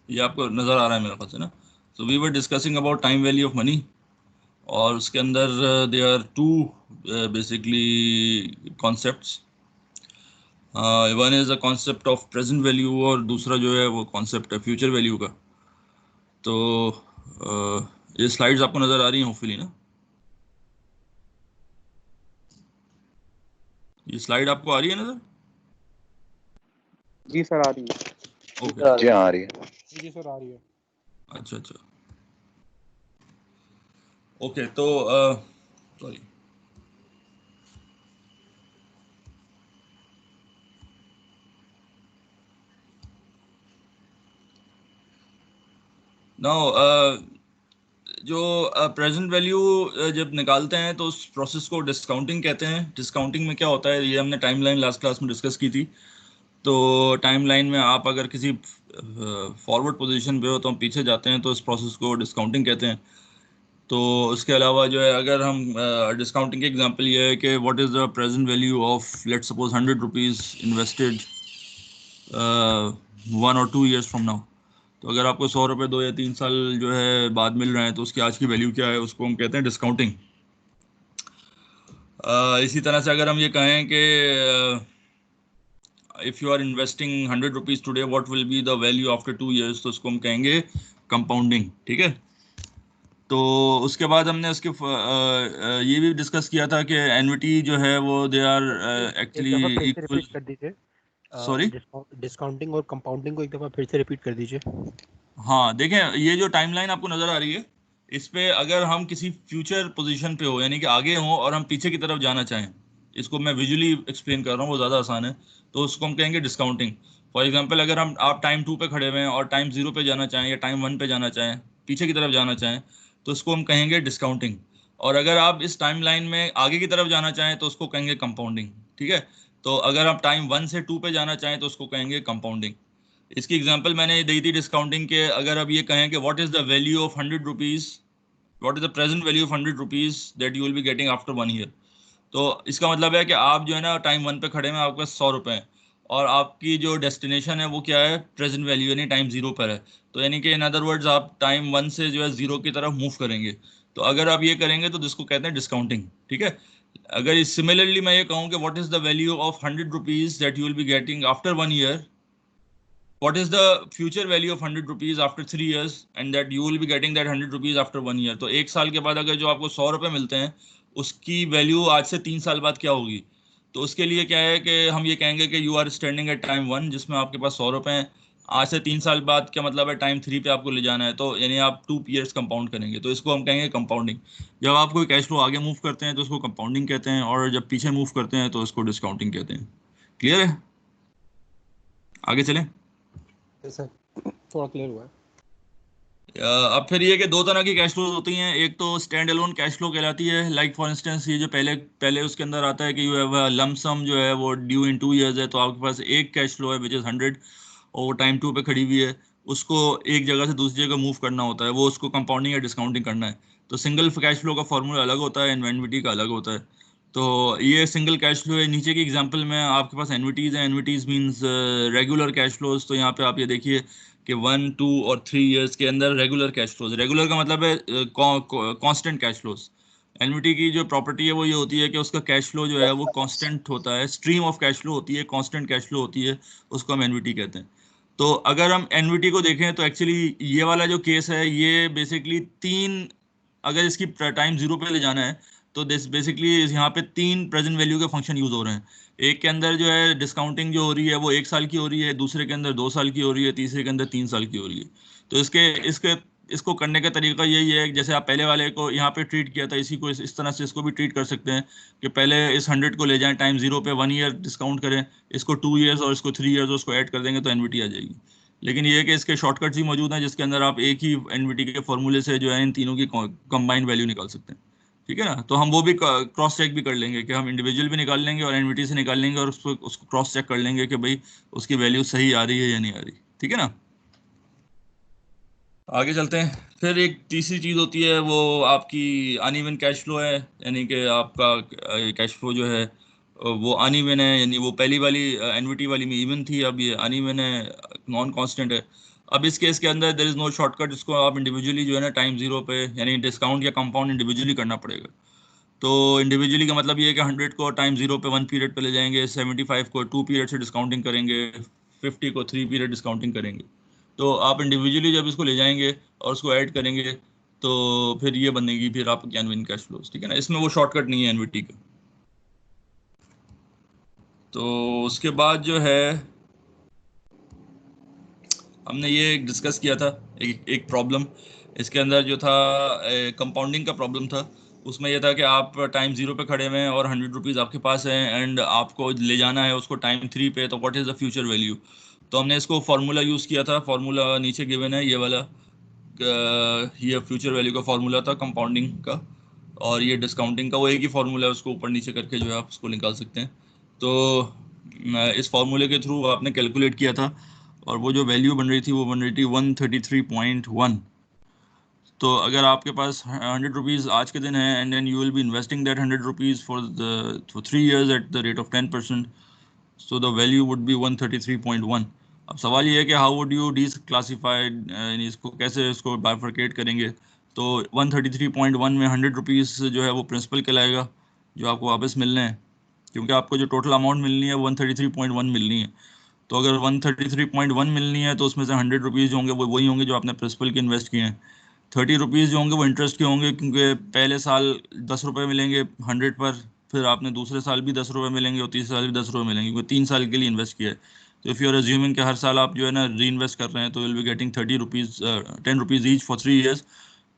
ये आपको नज़र आ रहा है मेरे ख्याल से ना। So we were discussing about time value of money, और उसके अंदर they are two basically concepts. One is a concept of present value, और दूसरा जो है वो कॉन्सेप्ट है फ्यूचर वैल्यू का। तो ये स्लाइड्स आपको नज़र आ रही हैं होपफुली ना? ये स्लाइड आपको आ रही है नज़र? जी सर आ रही है। ओके, जी आ रही है। जी सर आ रही है। अच्छा अच्छा, ओके। तो सॉरी, नाउ जो प्रेजेंट वैल्यू जब निकालते हैं तो उस प्रोसेस को डिस्काउंटिंग कहते हैं। डिस्काउंटिंग में क्या होता है, ये हमने टाइमलाइन लास्ट क्लास में डिस्कस की थी। तो टाइमलाइन में आप अगर किसी फॉरवर्ड पोजीशन पे हो तो हम पीछे जाते हैं, तो इस प्रोसेस को डिस्काउंटिंग कहते हैं। तो उसके अलावा जो है, अगर हम डिस्काउंटिंग के एग्जांपल ये है कि what is the present value of let's suppose 100 rupees invested 1 और 2 ईयर्स फ्रॉम नाउ। तो अगर आपको 100 रुपये 2 या 3 साल जो है बाद मिल रहे हैं, तो उसकी आज की वैल्यू क्या है, उसको हम कहते हैं डिस्काउंटिंग। इसी तरह से अगर हम ये कहें कि if you are investing 100 rupees today, what will be the value after 2 years, तो उसको हम कहेंगे कंपाउंडिंग। ठीक है। तो उसके बाद हमने उसके ये भी डिस्कस किया था कि एन्युटी जो है वो दे आर एक एक्चुअली दफा फिर से इक्वल। रिपीट कर दीजिए। सॉरी। डिस्काउंटिंग और कंपाउंडिंग को एक दफा फिर से रिपीट कर दीजिए। हाँ देखें, ये जो टाइमलाइन आपको नज़र आ रही है, इस पे अगर हम किसी फ्यूचर पोजीशन पे हो, यानी कि आगे हों और हम पीछे की तरफ जाना चाहें, इसको मैं विजुअली एक्सप्लेन कर रहा हूँ, वो ज़्यादा आसान है। तो उसको हम कहेंगे डिस्काउंटिंग। फॉर एग्जांपल, अगर हम आप टाइम 2 पे खड़े हुए हैं और टाइम 0 पे जाना चाहें या टाइम 1 पे जाना चाहें, पीछे की तरफ जाना चाहें, तो उसको हम कहेंगे डिस्काउंटिंग। और अगर आप इस टाइम लाइन में आगे की तरफ जाना चाहें तो उसको कहेंगे कंपाउंडिंग। ठीक है। तो अगर आप टाइम 1 से 2 पे जाना चाहें तो उसको कहेंगे कंपाउंडिंग। इसकी एग्जांपल मैंने दी थी डिस्काउंटिंग के। अगर अब ये कहें कि what is the value of 100 rupees, what is the present value of 100 rupees that you will be getting after 1 year. तो इसका मतलब है कि आप जो है ना टाइम 1 पे खड़े हैं, आपके पास 100 रुपये हैं, और आपकी जो डेस्टिनेशन है वो क्या है, प्रेजेंट वैल्यू यानी टाइम 0 पर है। तो यानी कि इन अदर वर्ड्स आप टाइम 1 से जो है 0 की तरफ मूव करेंगे। तो अगर आप ये करेंगे तो जिसको कहते हैं डिस्काउंटिंग। ठीक है। अगर सिमिलरली मैं ये कहूँ कि what is the value of 100 rupees that you will be getting after 1 year, what is the future value of 100 rupees after 3 years, and that you will be getting that 100 rupees after 1 year। तो एक साल के बाद अगर जो आपको 100 रुपये मिलते हैं, उसकी वैल्यू आज से 3 साल बाद क्या होगी। तो उसके लिए क्या है कि हम ये कहेंगे कि you are standing at time 1, जिसमें आपके पास 100 रुपये हैं। आज से 3 साल बाद क्या मतलब है, टाइम 3 पे आपको ले जाना है, तो यानी आप 2 ईयर्स कंपाउंड करेंगे, तो इसको हम कहेंगे कंपाउंडिंग। जब आप कोई कैश फ्लो आगे मूव करते हैं तो उसको कंपाउंडिंग कहते हैं, और जब पीछे मूव करते हैं तो उसको डिस्काउंटिंग कहते हैं। क्लियर है? आगे चलें। सर थोड़ा क्लियर हुआ है। अब फिर ये कि दो तरह की कैश फ्लोज होती हैं। एक तो स्टैंड अलोन कैश फ्लो कहलाती है। लाइक फॉर इंस्टेंस, ये जो पहले पहले उसके अंदर आता है कि यू हैव लम सम जो है वो ड्यू इन 2 ईयर्स है, तो आपके पास एक कैश फ्लो है विच इज़ 100, और वो टाइम 2 पे खड़ी हुई है। उसको एक जगह से दूसरी जगह मूव करना होता है, वो उसको कंपाउंडिंग या डिस्काउंटिंग करना है। तो सिंगल कैश फ्लो का फॉर्मूला अलग होता है, एनविटी का अलग होता है। तो ये सिंगल कैश फ्लो है। नीचे की एग्जांपल में आपके पास एनविटीज़ हैं। एनविटीज़ मींस रेगुलर कैश फ्लोज। तो यहाँ पे आप ये देखिए कि 1, 2 और 3 ईयर्स के अंदर रेगुलर कैश फ्लोज। रेगुलर का मतलब है कांस्टेंट कैश फ्लोज। एनविटी की जो प्रॉपर्टी है वो ये होती है कि उसका कैश फ्लो जो है वो कांस्टेंट होता है, स्ट्रीम ऑफ कैश फ्लो होती है, कांस्टेंट कैश फ्लो होती है, उसको हम एनविटी कहते हैं। तो अगर हम एनविटी को देखें तो एक्चुअली ये वाला जो केस है, ये बेसिकली तीन, अगर इसकी टाइम 0 पे ले जाना है तो दिस बेसिकली यहाँ पे तीन प्रेजेंट वैल्यू के फंक्शन यूज हो रहे हैं। एक के अंदर जो है डिस्काउंटिंग जो हो रही है वो 1 साल की हो रही है, दूसरे के अंदर 2 साल की हो रही है, तीसरे के अंदर 3 साल की हो रही है। तो इसके इसके इसको करने का तरीका यही है कि जैसे आप पहले वाले को यहाँ पे ट्रीट किया था, इसी को इस तरह से इसको भी ट्रीट कर सकते हैं कि पहले इस 100 को ले जाएं टाइम 0 पे, 1 ईयर डिस्काउंट करें, इसको 2 ईयर्स और इसको 3 ईयर्स, उसको ऐड कर देंगे तो एनविटी आ जाएगी। लेकिन ये है कि इसके शॉर्टकट्स ही मौजूद हैं, जिसके अंदर आप एक ही एनविटी के फॉर्मूले से जो है इन तीनों की कंबाइंड वैल्यू निकाल सकते हैं। ठीक है ना? तो हम वो भी क्रॉस चेक भी कर लेंगे कि हम इंडिविजुअल भी निकाल लेंगे और एनविटी से निकाल लेंगे, और उसको क्रॉस चेक कर लेंगे कि भाई उसकी वैल्यू सही आ रही है या नहीं आ रही। ठीक है ना? आगे चलते हैं। फिर एक तीसरी चीज़ होती है, वो आपकी अनइवन कैश फ्लो है। यानी कि आपका कैश फ्लो जो है वो अनइवन है, यानी वो पहली वाली एनविटी वाली में इवन थी, अब ये अनइवन है, नॉन कांस्टेंट है। अब इस केस के अंदर देयर इज नो शॉर्टकट, इसको आप इंडिविजुअली जो है ना टाइम जीरो पे यानी डिस्काउंट या कंपाउंड इंडिविजुअली करना पड़ेगा। तो इंडिविजुअली का मतलब ये है कि 100 को टाइम जीरो पे 1 पीरियड पे ले जाएंगे, 75 को 2 पीरियड से डिस्काउंटिंग करेंगे, 50 को 3 पीरियड डिस्काउंटिंग करेंगे। तो आप इंडिविजुअली जब इसको ले जाएंगे और उसको ऐड करेंगे तो फिर ये बनेगी फिर आपका ज्ञान विन कैश फ्लोज, ठीक है ना। इसमें वो शॉर्टकट नहीं है एनवीटी का। तो उसके बाद जो है हमने ये डिस्कस किया था एक प्रॉब्लम इसके अंदर जो था कंपाउंडिंग का प्रॉब्लम था। उसमें यह था कि आप टाइम जीरो पे खड़े हुए हैं और 100 रुपीज़ आपके पास है एंड आपको ले जाना है उसको टाइम थ्री पे, तो what is the future value. तो हमने इसको फार्मूला यूज़ किया था, फार्मूला नीचे गिवन है ये वाला। ये फ्यूचर वैल्यू का फार्मूला था कंपाउंडिंग का, और ये डिस्काउंटिंग का वो एक ही फार्मूला है, उसको ऊपर नीचे करके जो है आप उसको निकाल सकते हैं। तो इस फार्मूले के थ्रू आपने कैलकुलेट किया था और वो जो वैल्यू बन रही थी वो बन रही थी 133.1। तो अगर आपके पास 100 रुपीज़ आज के दिन है and then you will be investing that 100 rupees for 3 years at the rate of 10%, so the value would be 133.1। अब सवाल ये है कि how would you declassified, इसको कैसे इसको बाइफरकेट करेंगे। तो 133.1 में 100 रुपीज़ जो है वो प्रिंसिपल कहलाएगा जो आपको वापस मिलने हैं, क्योंकि आपको जो टोटल अमाउंट मिलनी है 133.1 मिलनी है। तो अगर 133.1 मिलनी है तो उसमें से 100 रुपीज़ जो होंगे वो वही होंगे जो आपने प्रिंसिपल के इन्वेस्ट किए हैं। 30 रुपीज़ जो होंगे वो इंटरेस्ट के होंगे, क्योंकि पहले साल 10 रुपये मिलेंगे 100 पर, फिर आपने दूसरे साल भी 10 रुपये मिलेंगे और तीसरे साल भी 10 रुपये मिलेंगे, क्योंकि 3 साल के लिए इन्वेस्ट किया है। तो इफ़ यू आर अज्यूमिंग कि हर साल आप जो है ना री इन्वेस्ट कर रहे हैं तो will be getting 30 rupees, 10 rupees each for 3 years।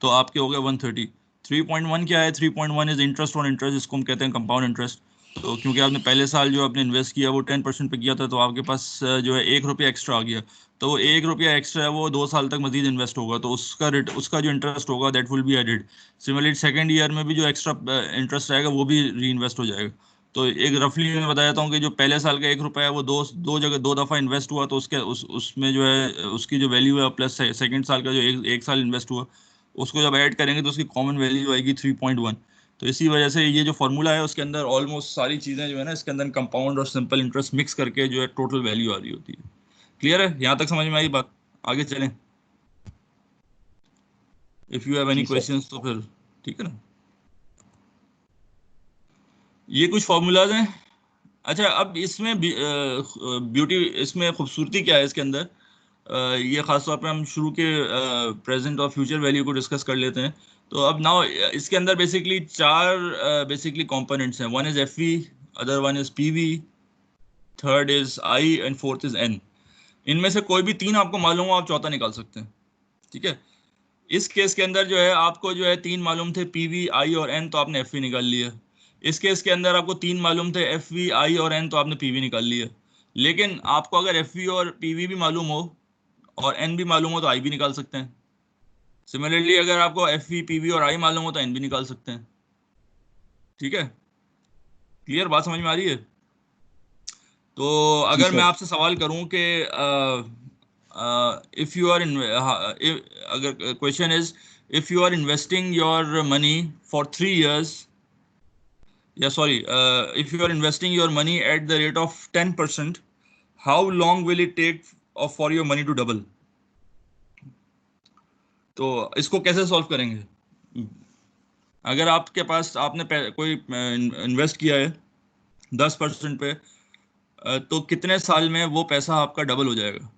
तो आपके हो गए 130। 3.1 क्या है? 3.1 इज इंटरेस्ट ऑन इंटरेस्ट, जिसको हम कहते हैं कंपाउंड इंटरेस्ट। तो क्योंकि आपने पहले साल जो आपने इन्वेस्ट किया वो 10% पे किया था, तो आपके पास जो है 1 रुपया एक्स्ट्रा आ गया। तो वो 1 रुपया एक्स्ट्रा है वो 2 साल तक मजीद इन्वेस्ट होगा, तो उसका रेट उसका जो इंटरेस्ट होगा that will be added. Similarly second year में भी जो एक्स्ट्रा इंटरेस्ट आएगा वो भी री इन्वेस्ट हो जाएगा। तो एक रफली मैं बता देता हूँ कि जो पहले साल का 1 रुपया है वो दो दो जगह दो दफ़ा इन्वेस्ट हुआ, तो उसके उसमें जो है उसकी जो वैल्यू है प्लस सेकंड साल का जो एक साल इन्वेस्ट हुआ उसको जब ऐड करेंगे तो उसकी कॉमन वैल्यू आएगी 3.1। तो इसी वजह से ये जो फॉर्मूला है उसके अंदर ऑलमोस्ट सारी चीज़ें जो है ना इसके अंदर कंपाउंड और सिंपल इंटरेस्ट मिक्स करके जो है टोटल वैल्यू आ रही होती है। क्लियर है? यहाँ तक समझ में आई बात? आगे चलें। इफ़ यू हैव एनी जी सर। क्वेश्चंस तो फिर ठीक है ना। ये कुछ फॉर्मूलाज हैं। अच्छा, अब इसमें ब्यूटी, इसमें खूबसूरती क्या है इसके अंदर, ये खास तौर पे हम शुरू के प्रेजेंट और फ्यूचर वैल्यू को डिस्कस कर लेते हैं। तो अब नाउ इसके अंदर बेसिकली चार बेसिकली कंपोनेंट्स हैं। One is F V, other one is P V, third is I and fourth is N. इनमें से कोई भी तीन आपको मालूम हो आप चौथा निकाल सकते हैं, ठीक है। इस केस के अंदर जो है आपको जो है तीन मालूम थे, पी वी आई और एन, तो आपने एफ वी निकाल लिया। इस केस के अंदर आपको तीन मालूम थे, एफ वी आई और एन, तो आपने पी वी निकाल लिया। लेकिन आपको अगर एफ वी और पी वी भी मालूम हो और एन भी मालूम हो तो आई भी निकाल सकते हैं। सिमिलरली अगर आपको एफ वी पी वी और आई मालूम हो तो एन भी निकाल सकते हैं, ठीक है। क्लियर बात समझ में आ रही है? तो जी अगर मैं सर। आपसे सवाल करूं कि इफ यू आर इन, अगर question is if you are investing your money for 3 years, या sorry, if you are investing your money at the rate of 10%, how long will it take for your money to double. तो इसको कैसे solve करेंगे? अगर आपके पास आपने कोई invest किया है 10% पे, तो कितने साल में वो पैसा आपका डबल हो जाएगा?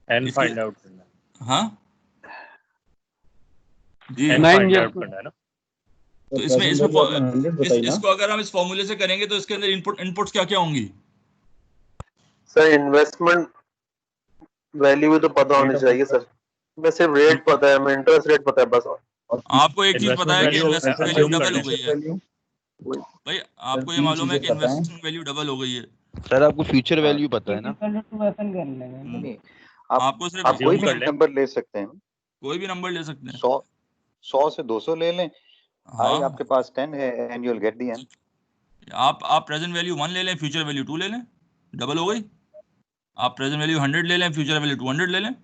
एन इसलिए फाइंड आउट करना है। हाँ जी, एन 9 फाइंड years आउट करना है ना। तो तो इसमें प्रेजेंट इसमें वैल्यू आपने 100 बताई ना। इसको अगर हम इस फॉर्मूले से करेंगे तो इसके अंदर इनपुट्स क्या क्या होंगी? सर इन्वेस्टमेंट वैल्यू भी तो पता रेट होनी ऑफ चाहिए सर। मैं सिर्फ रेट पता है, मैं इंटरेस्ट रेट पता है बस। और आपको एक चीज पता इन्वेस्टमेंट है कि value investment value assume double करना हो है। गई है। वैल्यू वही भाई सर, आपको ये तीन मालूम है चीजें कि पता है। इन्वेस्टमेंट वैल्यू डबल हो गई है। सर आपको फ्यूचर हाँ, वैल्यू पता है ना? हम्म, नहीं, आप आपको सिर्फ आप कोई अज्यूम भी कर लें। नंबर ले सकते हैं। कोई भी नंबर ले सकते हैं। 100 से 200 ले लें। आई हाँ, आपके पास 10 है and you will get the N. आप प्रेजेंट वैल्यू 1 ले लें, फ्यूचर वैल्यू 2 ले लें, डबल हो गई। आप प्रेजेंट वैल्यू 100 ले लें, फ्यूचर वैल्यू 200 ले लें।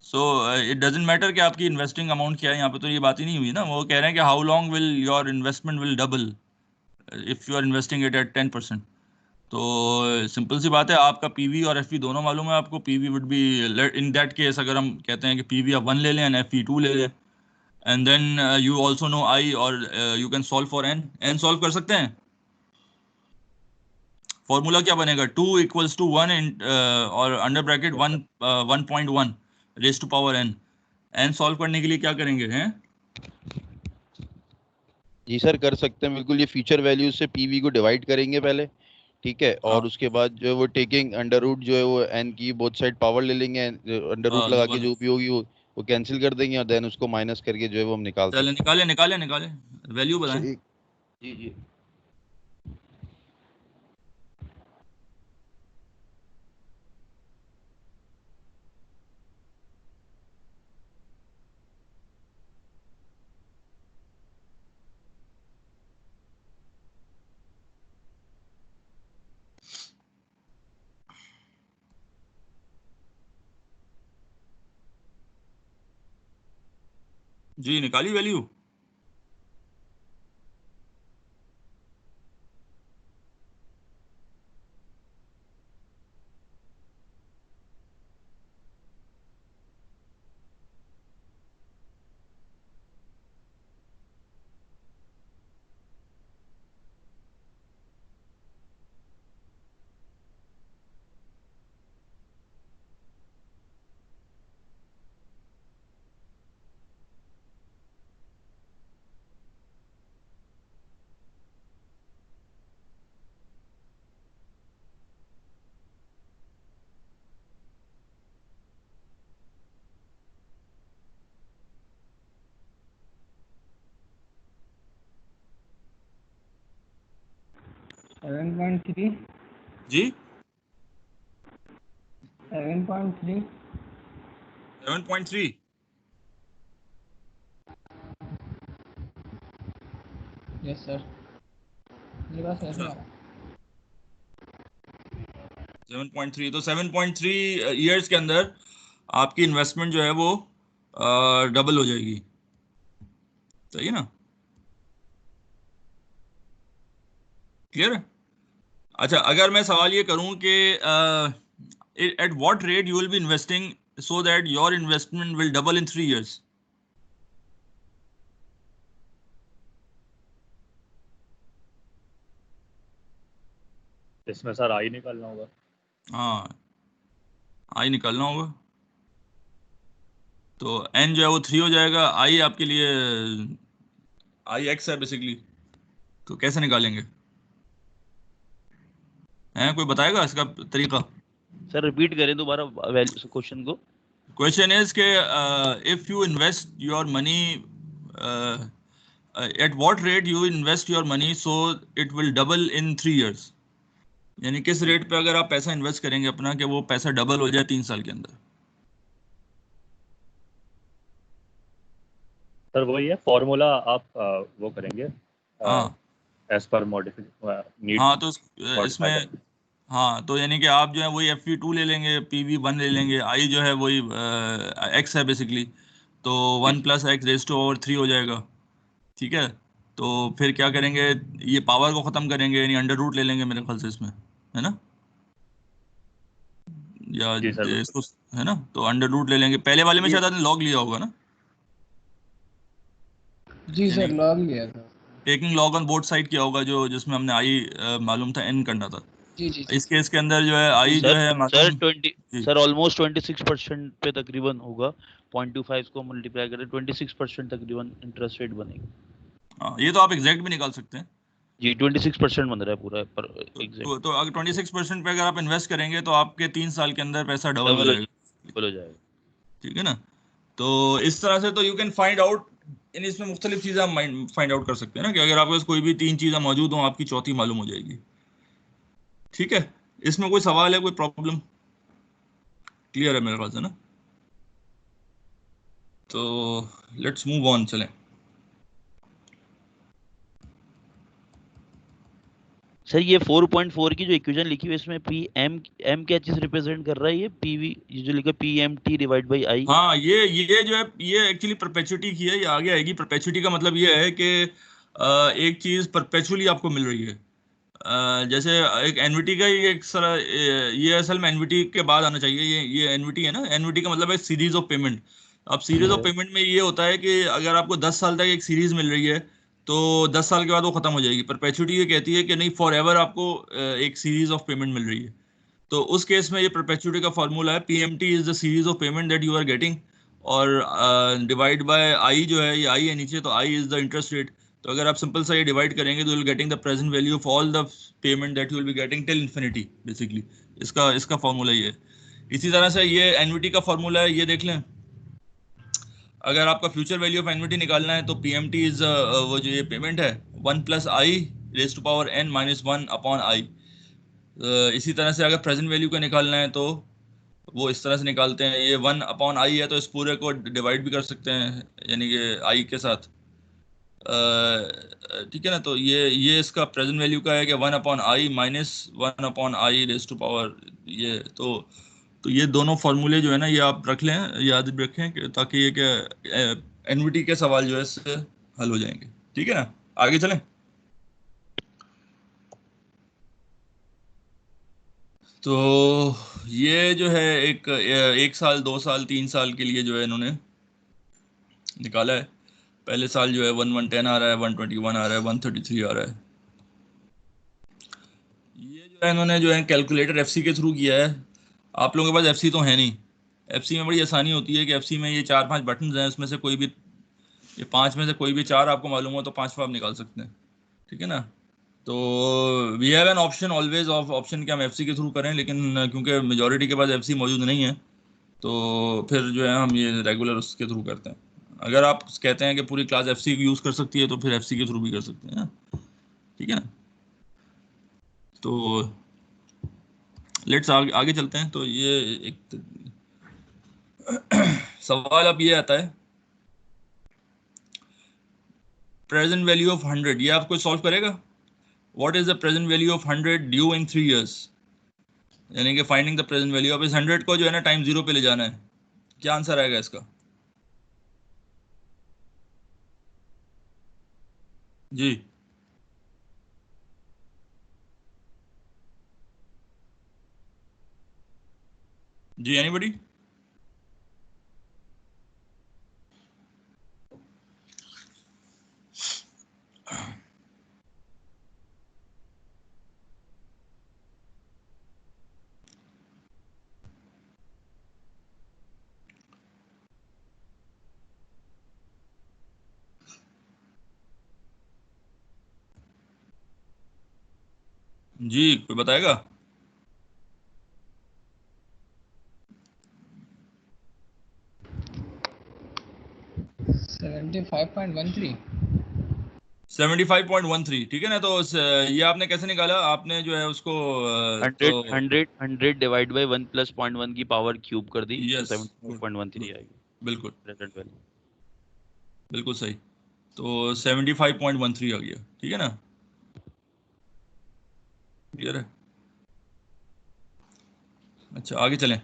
सो इट डजेंट मैटर कि आपकी इन्वेस्टिंग अमाउंट क्या है, यहाँ पे तो ये बात ही नहीं हुई ना। वो कह रहे हैं कि how long will your investment will double if you are investing it at 10%। तो सिंपल सी बात है, आपका पीवी और एफवी दोनों मालूम है आपको। PV would be in that case, अगर हम कहते हैं कि पीवी आप 1 ले लें एंड एफवी 2 ले लें, and then you also know I, और you can solve for N. N सॉल्व कर सकते हैं। फॉर्मूला क्या बनेगा? 2 इक्वल्स टू 1 और under bracket 1.1 raise to power N. N solve करने के लिए क्या करेंगे हैं? जी सर, कर सकते हैं बिल्कुल। ये फ्यूचर वैल्यूज से पीवी को डिवाइड करेंगे पहले, ठीक है, और उसके बाद जो है वो टेकिंग अंडर रूट जो है वो एन की बोथ साइड पावर ले लेंगे, अंडर रूट लगा के जो भी होगी वो कैंसिल कर देंगे, और देन उसको माइनस करके जो है वो हम निकाल सकते हैं। निकाले वैल्यू बताएं। जी जी। जी निकाली वैल्यू। जी 7.3। यस सर, मेरे पास ऐसे आ रहा है। 7.3, तो 7.3 ईयर्स के अंदर आपकी इन्वेस्टमेंट जो है वो डबल हो जाएगी। सही है ना? क्लियर है? अच्छा, अगर मैं सवाल ये करूं कि at what rate you will be investing so that your investment will double in 3 years? इसमें सर आई निकालना होगा। हाँ, आई निकालना होगा। तो एन जो है वो 3 हो जाएगा। आई आपके लिए आई एक्स है बेसिकली। तो कैसे निकालेंगे? हैं, कोई बताएगा इसका तरीका? सर रिपीट करें दोबारा क्वेश्चन को। क्वेश्चन इज के if you invest your money at what rate you invest your money so it will double in 3 years। यानी किस रेट पे अगर आप पैसा इन्वेस्ट करेंगे अपना कि वो पैसा डबल हो जाए 3 साल के अंदर। सर वही है फॉर्मूला, आप वो करेंगे हाँ एज पर नीड। हाँ, तो इसमें हाँ, तो यानी कि आप जो है वही FV2 ले लेंगे, PV1 ले लेंगे, आई जो है वही एक्स है बेसिकली। तो 1 + x⁻³ हो जाएगा। ठीक है, तो फिर क्या करेंगे? ये पावर को ख़त्म करेंगे, यानी अंडर रूट ले लेंगे मेरे ख्याल से इसमें, है ना? या जी सर, इसको, है ना? तो अंडर रूट ले लेंगे। पहले वाले में शायद आपने लॉग लिया होगा ना? जी सर, लॉग लिया था। Taking log on both side किया होगा, जो जिसमें हमने आई मालूम था एन करना था। जी जी इस केस के अंदर जो है आई जो है सर मालूम। 20 सर ऑलमोस्ट 26% पे तकरीबन होगा। 0.25 को मल्टीप्लाई करें 26% तकरीबन इंटरेस्ट रेट बनेगी। हाँ, ये तो आप एग्जैक्ट भी निकाल सकते हैं। जी 26% बन रहा है पूरा पर एग्जैक्ट। तो अगर 26% पे अगर आप इन्वेस्ट करेंगे तो आपके 3 साल के अंदर पैसा डबल हो जाएगा। डबल हो जाएगा। ठीक है ना? तो इस तरह से तो you can find out in, इसमें मुख्तलिफ चीज़ें आप फाइंड आउट कर सकते हैं ना, कि अगर आपके पास कोई भी 3 चीज़ें मौजूद हों, आपकी चौथी मालूम हो जाएगी। ठीक है, इसमें कोई सवाल है, कोई प्रॉब्लम? क्लियर है मेरे ख्याल से ना? तो लेट्स मूव ऑन, चलें। सर ये 4.4 की जो इक्वेशन लिखी हुई है इसमें पी एम क्या चीज रिप्रेजेंट कर रहा है? ये पीवी जो लिखा PMT डिवाइड बाई आई। हाँ, ये जो है ये एक्चुअली परपेचुटी की है, ये आगे आएगी। परपेचुटी का मतलब ये है कि एक चीज परपेचुअली आपको मिल रही है। जैसे एक एनवीटी का ही एक सारा ये असल में एनवीटी के बाद आना चाहिए। ये एनवीटी है ना, एनवीटी का मतलब है सीरीज ऑफ पेमेंट। अब सीरीज ऑफ पेमेंट में ये होता है कि अगर आपको 10 साल तक एक सीरीज मिल रही है तो 10 साल के बाद वो खत्म हो जाएगी। परपेचुइटी ये कहती है कि नहीं, फॉर एवर आपको एक सीरीज ऑफ पेमेंट मिल रही है। तो उस केस में ये परपेचुइटी का फॉर्मूला है, PMT is the series of payment that you are getting, और डिवाइड बाय आई जो है, ये आई है नीचे, तो I is the interest rate. तो अगर आप सिंपल सा ये डिवाइड करेंगे तो you will getting the present value of all the payment that you will be getting till infinity. Basically इसका फॉर्मूला ये है। इसी तरह से ये एनवीटी का फॉर्मूला है, ये देख लें। अगर आपका फ्यूचर वैल्यू ऑफ एनवीटी निकालना है तो पीएमटी इज वो जो ये पेमेंट है 1 + i raise to power n - 1 upon I. इसी तरह से अगर प्रेजेंट वैल्यू का निकालना है तो वो इस तरह से निकालते हैं, ये 1 अपॉन आई है तो इस पूरे को डिवाइड भी कर सकते हैं, यानी कि आई के साथ। ठीक है ना। तो ये इसका प्रेजेंट वैल्यू का है कि 1 upon I minus 1 upon I raise to power ये। तो ये दोनों फार्मूले जो है ना, ये आप रख लें, याद रखें ताकि ये कि एनवीटी के सवाल जो है इससे हल हो जाएंगे। ठीक है ना, आगे चलें। तो ये जो है एक साल, 2 साल, 3 साल के लिए जो है इन्होंने निकाला है। पहले साल जो है 1110 आ रहा है, 121 आ रहा है, 133 आ रहा है। ये जो है इन्होंने जो है कैलकुलेटर एफसी के थ्रू किया है। आप लोगों के पास एफसी तो है नहीं। एफसी में बड़ी आसानी होती है कि एफसी में ये 4-5 बटन हैं, उसमें से कोई भी, ये 5 में से कोई भी 4 आपको मालूम हो तो 5वां आप निकाल सकते हैं। ठीक है ना। तो we have an option always of option कि हम एफसी के थ्रू करें, लेकिन क्योंकि मेजॉरिटी के पास एफसी मौजूद नहीं है तो फिर जो है हम ये रेगुलर उसके थ्रू करते हैं। अगर आप कहते हैं कि पूरी क्लास एफसी को यूज़ कर सकती है तो फिर एफसी के थ्रू भी कर सकते हैं। ठीक है ना। तो लेट्स आगे चलते हैं। तो ये एक सवाल अब ये आता है, प्रेजेंट वैल्यू ऑफ 100, ये आपको सॉल्व करेगा। What is the present value of 100 due in 3 years, यानी कि फाइंडिंग द प्रेजेंट वैल्यू। अब इस 100 को जो है ना टाइम 0 पे ले जाना है। क्या आंसर आएगा इसका? जी जी, एनीबॉडी? जी, कोई बताएगा? $75.13। 75.13, ठीक है ना। तो ये आपने कैसे निकाला? आपने जो है उसको 100 डिवाइड बाय 1 + 0.1 की पावर क्यूब कर दी, तो यस, 75.13 आएगी बिल्कुल प्रेजेंट वैल्यू। बिल्कुल सही। तो 75.13 आ गया। ठीक है ना, क्लियर है। अच्छा, आगे चलें।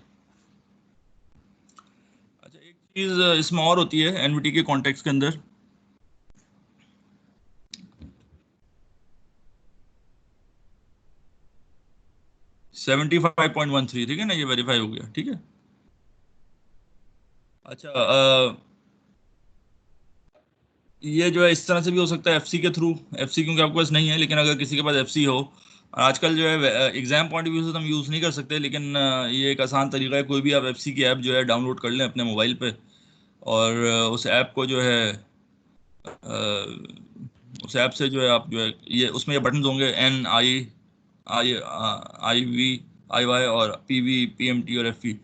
अच्छा, एक चीज इसमें और होती है एनवीटी के कॉन्टेक्स्ट के अंदर। $75.13, ठीक है ना, ये वेरीफाई हो गया। ठीक है। अच्छा, ये जो है इस तरह से भी हो सकता है एफसी के थ्रू। एफसी क्योंकि आपके पास नहीं है, लेकिन अगर किसी के पास एफसी हो, आजकल जो है एग्जाम पॉइंट ऑफ व्यू से तो हम यूज़ नहीं कर सकते, लेकिन ये एक आसान तरीका है। कोई भी आप एफसी की ऐप जो है डाउनलोड कर लें अपने मोबाइल पे, और उस ऐप को जो है उस ऐप से जो है आप जो है ये उसमें ये बटन होंगे N I I I V I Y और P V P M T और एफ ई।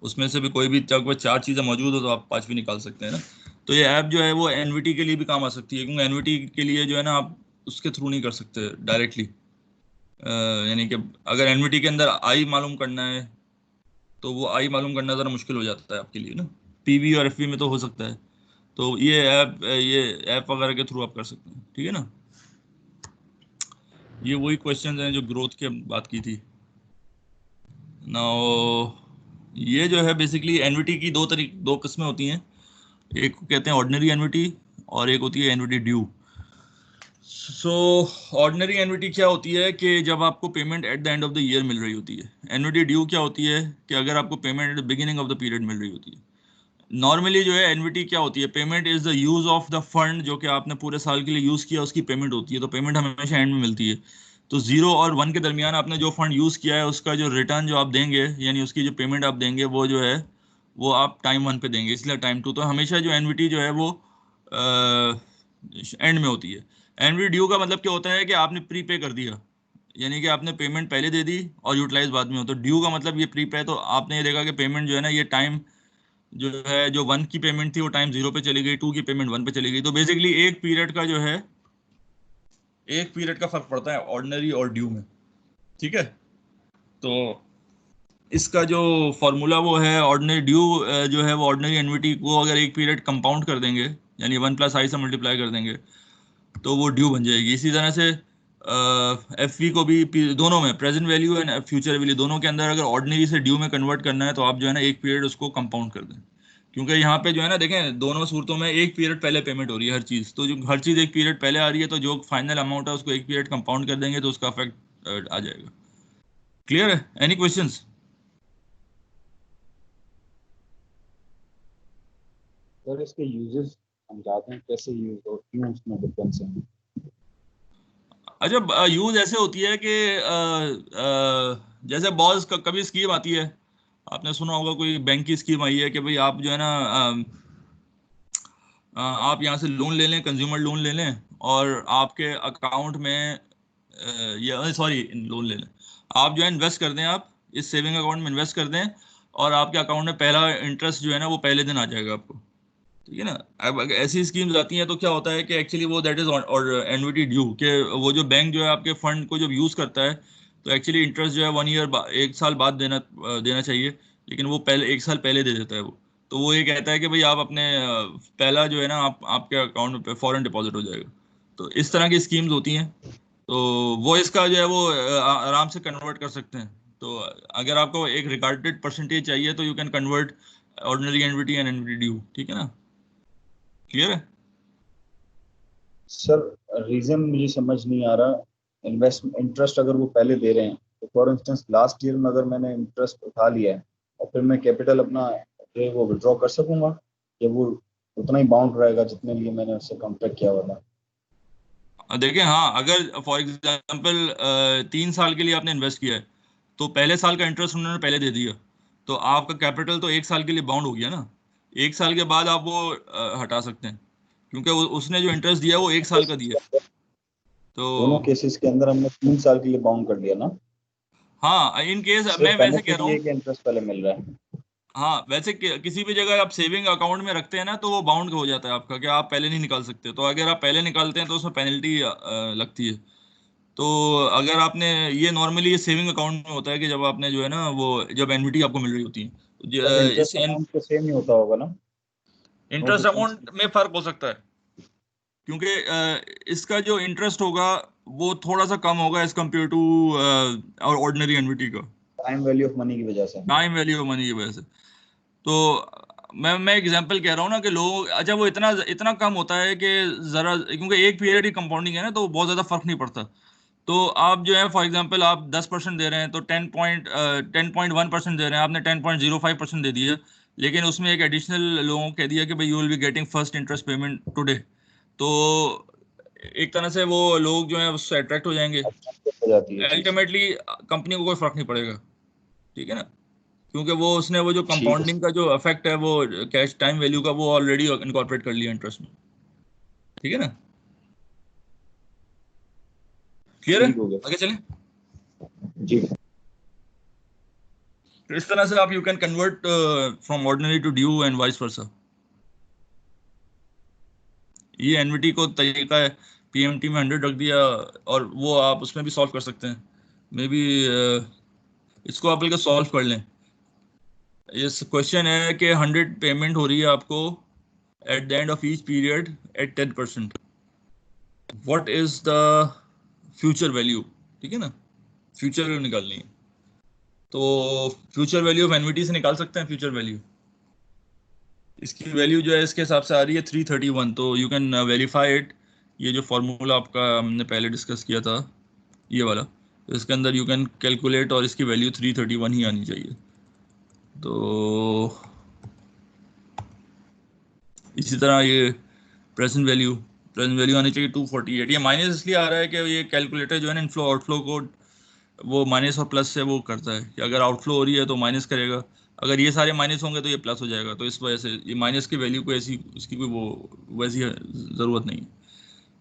उसमें से भी कोई भी जब 4 चीज़ें मौजूद हो तो आप 5वीं निकाल सकते हैं ना। तो ये ऐप जो है वो एनवीटी के लिए भी काम आ सकती है, क्योंकि एनवीटी के लिए जो है ना आप उसके थ्रू नहीं कर सकते डायरेक्टली। यानी कि अगर एनवीटी के अंदर आई मालूम करना है तो वो आई मालूम करना ज़रा मुश्किल हो जाता है आपके लिए ना। पीवी और एफवी में तो हो सकता है। तो ये ऐप वगैरह के थ्रू आप कर सकते हैं। ठीक है ना। ये वही क्वेश्चन हैं जो ग्रोथ की बात की थी। नाउ ये जो है बेसिकली एनवीटी की दो किस्में होती हैं। एक को कहते हैं ऑर्डिनरी एनवीटी और एक होती है annuity due. So ordinary annuity क्या होती है कि जब आपको payment at the end of the year मिल रही होती है। एन्युटी ड्यू क्या होती है कि अगर आपको payment at the beginning of the period मिल रही होती है। नॉर्मली जो है एन्युटी क्या होती है, payment is the use of the fund जो कि आपने पूरे साल के लिए यूज किया, उसकी पेमेंट होती है। तो पेमेंट हमेशा एंड में मिलती है। तो 0 और 1 के दरमियान आपने जो फंड यूज किया है उसका जो रिटर्न जो आप देंगे, यानी उसकी जो पेमेंट आप देंगे, वो जो है वो आप टाइम 1 पे देंगे, इसलिए टाइम 2। तो हमेशा जो एन्युटी जो है वो एंड में होती है। एन्युटी ड्यू का मतलब क्या होता है कि आपने प्री पे कर दिया, यानी कि आपने पेमेंट पहले दे दी और यूटिलाइज बाद में हो। तो ड्यू का मतलब ये प्री पे, तो आपने ये देखा कि पेमेंट जो है ना, ये टाइम जो है, जो 1 की पेमेंट थी वो टाइम 0 पे चली गई, 2 की पेमेंट 1 पे चली गई। तो बेसिकली एक पीरियड का जो है, एक पीरियड का फर्क पड़ता है ऑर्डिनरी और ड्यू में, ठीक है। तो इसका जो फॉर्मूला वो है, ऑर्डिनरी ड्यू जो है वो ऑर्डिनरी एन्युटी को अगर एक पीरियड कंपाउंड कर देंगे, यानी 1 + i से मल्टीप्लाई कर देंगे, तो वो ड्यू बन जाएगी। इसी तरह से एफ वी को भी दोनों में, present value and future value दोनों के अंदर अगर ऑर्डिनरी से ड्यू में कन्वर्ट करना है तो आप जो है ना एक पीरियड उसको कंपाउंड कर दें। क्योंकि यहाँ पे जो है ना, देखें दोनों सूरतों में एक पीरियड पहले पेमेंट हो रही है हर चीज़। तो जो हर चीज़ एक पीरियड पहले आ रही है, तो जो फाइनल अमाउंट है उसको एक पीरियड कंपाउंड कर देंगे तो उसका इफेक्ट आ जाएगा। क्लियर है? Any questions? सर इसके यूजेस हम जानते हैं कैसे यूज और क्यों उसमें डिफरेंस है? अच्छा, यूज ऐसे होती है कि जैसे बॉस कभी स्कीम आती है, आपने सुना होगा कोई बैंक की स्कीम आई है कि भाई आप जो है ना आप यहाँ से लोन ले लें, कंज्यूमर लोन ले लें, और आपके अकाउंट में या सॉरी लोन ले लें, आप जो है इन्वेस्ट कर दें, आप इस सेविंग अकाउंट में इन्वेस्ट कर दें, और आपके अकाउंट में पहला इंटरेस्ट जो है ना वो पहले दिन आ जाएगा आपको, ठीक है ना। अब अगर ऐसी स्कीम्स आती हैं तो क्या होता है कि एक्चुअली वो दैट इज और एन्युटी ड्यू, के वो जो बैंक जो है आपके फंड को जब यूज़ करता है तो एक्चुअली इंटरेस्ट जो है 1 ईयर 1 साल बाद देना चाहिए, लेकिन वो पहले 1 साल पहले दे देता है वो। तो वो ये कहता है कि भाई आप अपने पहला जो है ना आपके अकाउंट में फॉरेन डिपॉजिट हो जाएगा। तो इस तरह की स्कीम्स होती हैं। तो वो इसका जो है वो आराम से कन्वर्ट कर सकते हैं। तो अगर आपको एक रिगार्डेड परसेंटेज चाहिए तो you can convert ordinary annuity and annuity due, ठीक है ना। क्लियर है? सर रीजन मुझे समझ नहीं आ रहा। इन्वेस्टमेंट इंटरेस्ट अगर वो पहले दे रहे हैं तो फॉर इंस्टेंस लास्ट ईयर में अगर मैंने इंटरेस्ट उठा लिया है और फिर मैं कैपिटल अपना जो है वो विड्रॉ कर सकूंगा, या वो उतना ही बाउंड रहेगा जितने लिए मैंने उससे कॉन्ट्रैक्ट किया हुआ था? देखिए, हाँ, अगर फॉर एग्जांपल 3 साल के लिए आपने इन्वेस्ट किया है तो पहले साल का इंटरेस्ट उन्होंने पहले दे दिया, तो आपका कैपिटल तो 1 साल के लिए बाउंड हो गया ना। 1 साल के बाद आप वो हटा सकते हैं, क्योंकि उसने जो इंटरेस्ट दिया वो 1 साल का दिया। दोनों तो केसेस के अंदर हमने 3 साल के लिए बाउंड कर दिया ना। हाँ, इन केस मैं सिर्फ वैसे कह बेनिफिट रहा ये हूँ। है कि इंटरेस्ट पहले मिल रहा है। हाँ, वैसे किसी भी जगह आप सेविंग अकाउंट में रखते हैं ना तो वो बाउंड हो जाता है आपका, कि आप पहले नहीं निकाल सकते। तो अगर आप पहले निकालते हैं तो उसमें पेनल्टी लगती है। तो अगर आपने ये नॉर्मली ये सेविंग अकाउंट में होता है कि जब आपने जो है ना वो जब एन्युटी आपको मिल रही होती है तो तब इस इंटरेस्ट अमाउंट तो सेम ही होता होगा ना? No interest difference? अमाउंट में फर्क हो सकता है, क्योंकि इसका जो इंटरेस्ट होगा वो थोड़ा सा कम होगा एज कम्पेयर टू और ऑर्डिनरी एन्युटी का, टाइम वैल्यू ऑफ मनी की वजह से। टाइम वैल्यू ऑफ मनी की वजह से। तो मैं एग्जांपल कह रहा हूँ ना कि लोग, अच्छा वो इतना इतना कम होता है कि ज़रा, क्योंकि एक पीरियड की कंपाउंडिंग है ना, तो बहुत ज़्यादा फर्क नहीं पड़ता। तो आप जो है फॉर एग्जांपल आप 10% दे रहे हैं तो 10.1% दे रहे हैं, आपने 10.05% दे दिया, लेकिन उसमें एक एडिशनल लोगों को कह दिया कि भाई you will be getting first interest payment today. तो एक तरह से वो लोग जो है उससे अट्रैक्ट हो जाएंगे। हो जाती है चीज। अल्टीमेटली कंपनी को कोई फर्क नहीं पड़ेगा, ठीक है ना, क्योंकि वो उसने वो जो ठीक है कंपाउंडिंग का जो इफेक्ट है वो कैश टाइम वैल्यू का वो ऑलरेडी इनकॉर्पोरेट कर लिया इंटरेस्ट में, ठीक है ना। क्लियर है? ठीक हो गया आगे चलें। जी। तो इस तरह से आप you can convert from ordinary to due and vice versa. ये एनवीटी को तरीका है, पीएमटी में 100 रख दिया और वो आप उसमें भी सॉल्व कर सकते हैं। मे बी इसको आप बल्कि सॉल्व कर लें। इस क्वेश्चन है कि 100 पेमेंट हो रही है आपको at the end of each period at 10%। What is the future value, ठीक है ना, फ्यूचर वैल्यू निकालनी है। तो फ्यूचर वैल्यू ऑफ एनवीटी से निकाल सकते हैं फ्यूचर वैल्यू। इसकी वैल्यू जो है इसके हिसाब से आ रही है 331। तो यू कैन वेरीफाई इट ये जो फार्मूला आपका हमने पहले डिस्कस किया था ये वाला, तो इसके अंदर यू कैन कैलकुलेट और इसकी वैल्यू 331 ही आनी चाहिए। तो इसी तरह ये प्रेजेंट वैल्यू आनी चाहिए 248। ये माइनस इसलिए आ रहा है कि ये कैलकुलेटर जो है ना इनफ्लो आउटफ्लो को वो माइनस और प्लस से वो करता है कि अगर आउटफ्लो हो रही है तो माइनस करेगा, अगर ये सारे माइनस होंगे तो ये प्लस हो जाएगा। तो इस वजह से ये माइनस की वैल्यू को ऐसी उसकी कोई वो वैसी ज़रूरत नहीं,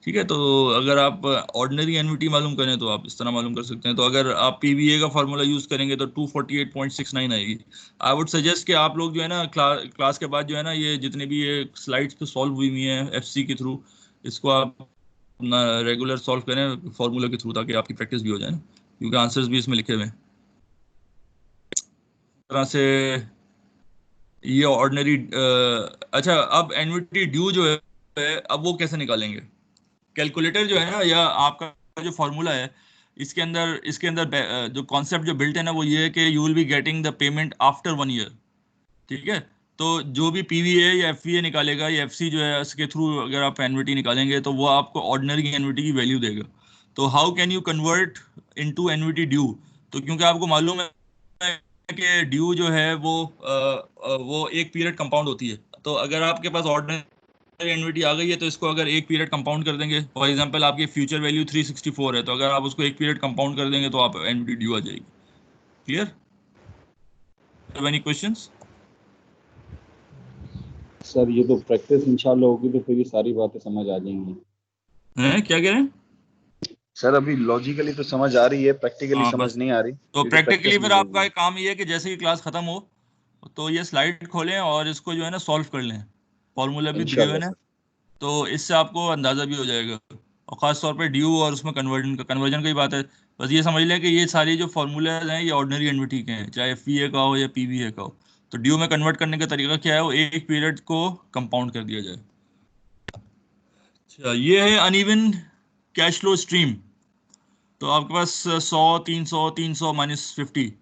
ठीक है। तो अगर आप ऑर्डिनरी एनवीटी मालूम करें तो आप इस तरह मालूम कर सकते हैं। तो अगर आप पीवीए का फार्मूला यूज़ करेंगे तो 248.69 आएगी। आई वुड सजेस्ट कि आप लोग जो है ना क्लास के बाद जो है ना ये जितने भी ये स्लाइड्स पे सॉल्व हुई हुई हैं एफसी के थ्रू, इसको आप अपना रेगुलर सॉल्व करें फार्मूला के थ्रू, ताकि आपकी प्रैक्टिस भी हो जाए ना, क्योंकि आंसर्स भी इसमें लिखे हुए हैं। तरह से ये ऑर्डिनरी अच्छा, अब एनवीटी ड्यू जो है अब वो कैसे निकालेंगे? कैलकुलेटर जो है ना या आपका जो फॉर्मूला है इसके अंदर जो कॉन्सेप्ट जो बिल्ट है ना वो ये है कि you will be getting the payment after 1 year, ठीक है। तो जो भी पीवीए या एफवीए निकालेगा या एफसी जो है इसके थ्रू अगर आप एनवीटी निकालेंगे तो वो आपको ऑर्डिनरी एनवीटी की वैल्यू देगा। तो how can you convert into NVT due? तो क्योंकि आपको मालूम है कि ड्यू जो है वो एक पीरियड कंपाउंड होती है। तो अगर आपके पास ऑर्डिनरी एनवीटी आ गई है तो इसको अगर एक पीरियड कंपाउंड कर देंगे, फॉर एग्जांपल आपकी फ्यूचर वैल्यू 364 है, तो अगर आप उसको एक पीरियड कंपाउंड कर देंगे तो आप एनवीटी ड्यू आ जाएगी। क्लियर? Any questions? सर ये तो प्रैक्टिस इंशाल्लाह होगी तो फिर ये सारी बातें समझ आ जाएंगी। हैं क्या कह रहे हैं? सर अभी लॉजिकली तो समझ आ रही है, प्रैक्टिकली हाँ समझ बस, नहीं आ रही, तो क्योंकि प्रैक्टिकली प्रैक्टिस फिर नहीं आपका होगी। एक काम ये है कि जैसे ही क्लास खत्म हो तो ये स्लाइड खोलें और इसको जो है ना सॉल्व कर लें, फॉर्मूला भी दिए हुए इंशाल्लाह हैं, सर। तो इससे आपको अंदाज़ा भी हो जाएगा। और ख़ास तौर पे ड्यू और उसमें कन्वर्जन की बात है। बस ये समझ लें कि ये सारी जो फार्मूलाज हैं ये ऑर्डिनरी एनवीटी के हैं, चाहे एफवीए का हो या पीवीए का हो। तो ड्यू में कन्वर्ट करने का तरीका क्या है? वो एक पीरियड को कंपाउंड कर दिया जाए। अच्छा, ये है अनइवन कैश फ्लो स्ट्रीम। तो आपके पास 100, 300 -50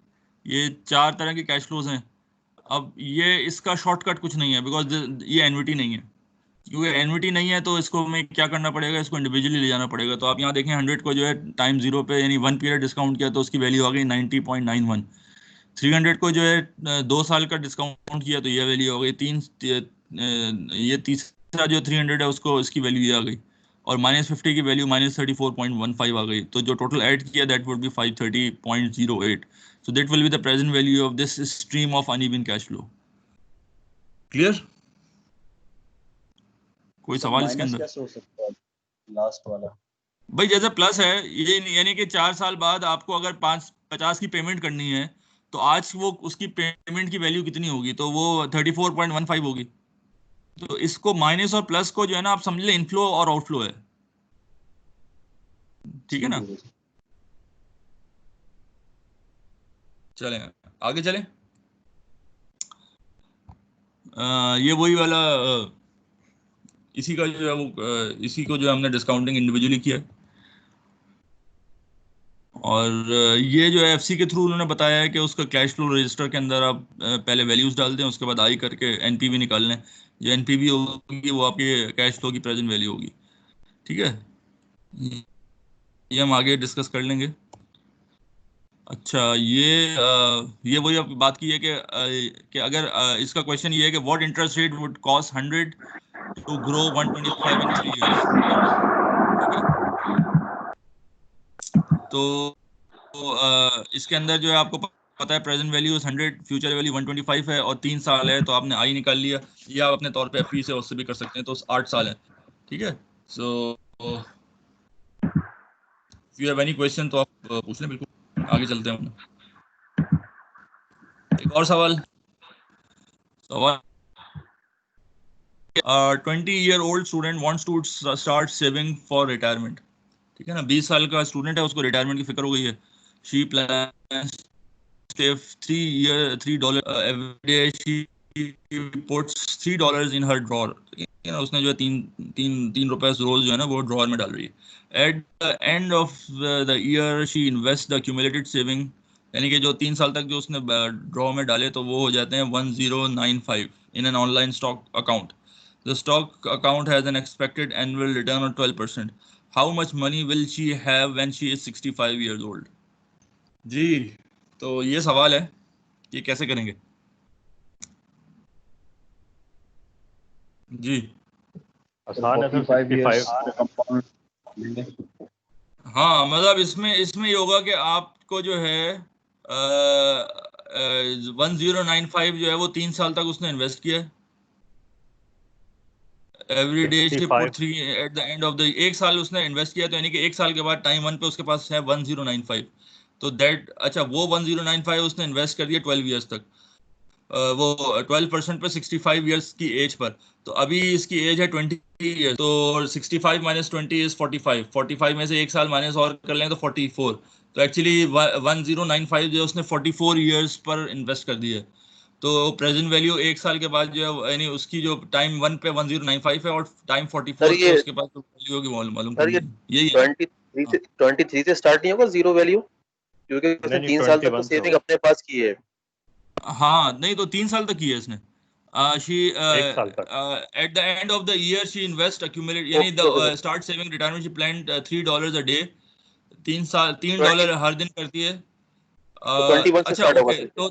ये 4 तरह के कैश फ्लोज हैं। अब ये इसका शॉर्टकट कुछ नहीं है, बिकॉज ये एनवीटी नहीं है। क्योंकि एनवीटी नहीं है तो इसको हमें क्या करना पड़ेगा, इसको इंडिविजुअली ले जाना पड़ेगा। तो आप यहाँ देखें 100 को जो है टाइम 0 पे यानी 1 पीरियड डिस्काउंट किया तो उसकी वैल्यू आ गई 90.91। 300 को जो है 2 साल का डिस्काउंट किया तो ये वैल्यू हो गई ये तीसरा जो 300 है उसको इसकी वैल्यू ये आ गई। और -50 की वैल्यू -34.15 आ गई। तो जो टोटल ऐड किया that would be 530.08। So that will be the present value of this stream of uneven cash flow. Clear? कोई सर सवाल इसके माइनस अंदर? कैसे हो सकता है लास्ट वाला? भाई जैसे प्लस है ये यानी कि 4 साल बाद आपको अगर 50 की पेमेंट करनी है तो आज वो उसकी पेमेंट की वैल्यू कितनी होगी? तो वो 34.15 होगी। तो इसको माइनस और प्लस को जो है ना आप समझ ले इनफ्लो और आउटफ्लो है, ठीक है ना? चलें आगे चलें। ये वही वाला इसी का जो है वो इसी को जो है हमने डिस्काउंटिंग इंडिविजुअली किया है। और ये जो है एफसी के थ्रू उन्होंने बताया है कि उसका कैश फ्लो रजिस्टर के अंदर आप पहले वैल्यूज डाल दें, उसके बाद आई करके एनपीवी निकाल लें। जो एनपीवी होगी वो आपकी कैश फ्लो की प्रेजेंट वैल्यू होगी, ठीक है। ये हम आगे डिस्कस कर लेंगे। अच्छा, ये वही अब बात की है कि अगर इसका क्वेश्चन ये है कि what interest rate would cost 100 to grow 125 in 3 years, ठीक है। तो इसके अंदर जो है आपको पता है प्रेजेंट वैल्यू 100, फ्यूचर वैल्यू 125 है और 3 साल है, तो आपने आई निकाल लिया, या आप अपने तौर पे एफई से उससे भी कर सकते हैं, तो 8 साल है, ठीक है। So if you have any question तो आप पूछ लें, बिल्कुल आगे चलते हैं हम। एक और सवाल 20-year-old student wants to start saving for retirement, ठीक है ना। 20 साल का स्टूडेंट है, उसको रिटायरमेंट की फिक्र हो गई है। She plans save $3 every day. She puts $3 in her drawer. उसने जो है तीन रुपए रोज जो है ना वो ड्रॉअर में डाल रही है। At the end of the year she invests the accumulated saving, यानी कि जो 3 साल तक जो उसने ड्रॉ में डाले तो वो हो जाते हैं 1095 in an online stock account. The stock account has an expected annual return of 12%. How much money will she have when she is 65 years old? जी, तो ये सवाल है, ये कैसे करेंगे? जी आसान है सर 45 years 65 compound लेंगे। हाँ, मतलब इसमें ये होगा कि आपको जो है 1095 जो है वो 3 साल तक उसने इन्वेस्ट किया है। Every day she put 3 eight the end of the, एक साल उसने इन्वेस्ट किया, तो यानी कि एक साल के बाद टाइम 1 पे उसके पास है 1095। तो दैट, अच्छा, वो 1095 उसने इन्वेस्ट कर दिया 12 ईयर्स तक, वो 12% पे 65 ईयर्स की एज पर। तो अभी इसकी एज है 20 ईयर्स, तो 65 माइनस 20 इज 45, 45 में से एक साल माइनस और कर लें तो 44। तो एक्चुअली 1095 जो है उसने 44 ईयर्स पर इन्वेस्ट कर दिया है। तो प्रेजेंट वैल्यू एक साल के बाद जो है, यानी उसकी जो टाइम 1 पे 1095 है और टाइम 44 पे ये उसके पास जो वैल्यू होगी मालूम सर, करनी ये है, यही है ना? 23 से स्टार्ट नहीं होगा जीरो वैल्यू, क्योंकि उसने नहीं 3 साल तक तो 21 से सेविंग होगा। अपने पास की है। हाँ, नहीं तो 3 साल तक की है इसने। शी एक साल तक at the end of the year she invest accumulate, यानी the start saving retirement she planned $3 a day, 3 20 dollar हर दिन करती है। तो 21 से अच्छा, स्टार्ट होगा ओके, सर। तो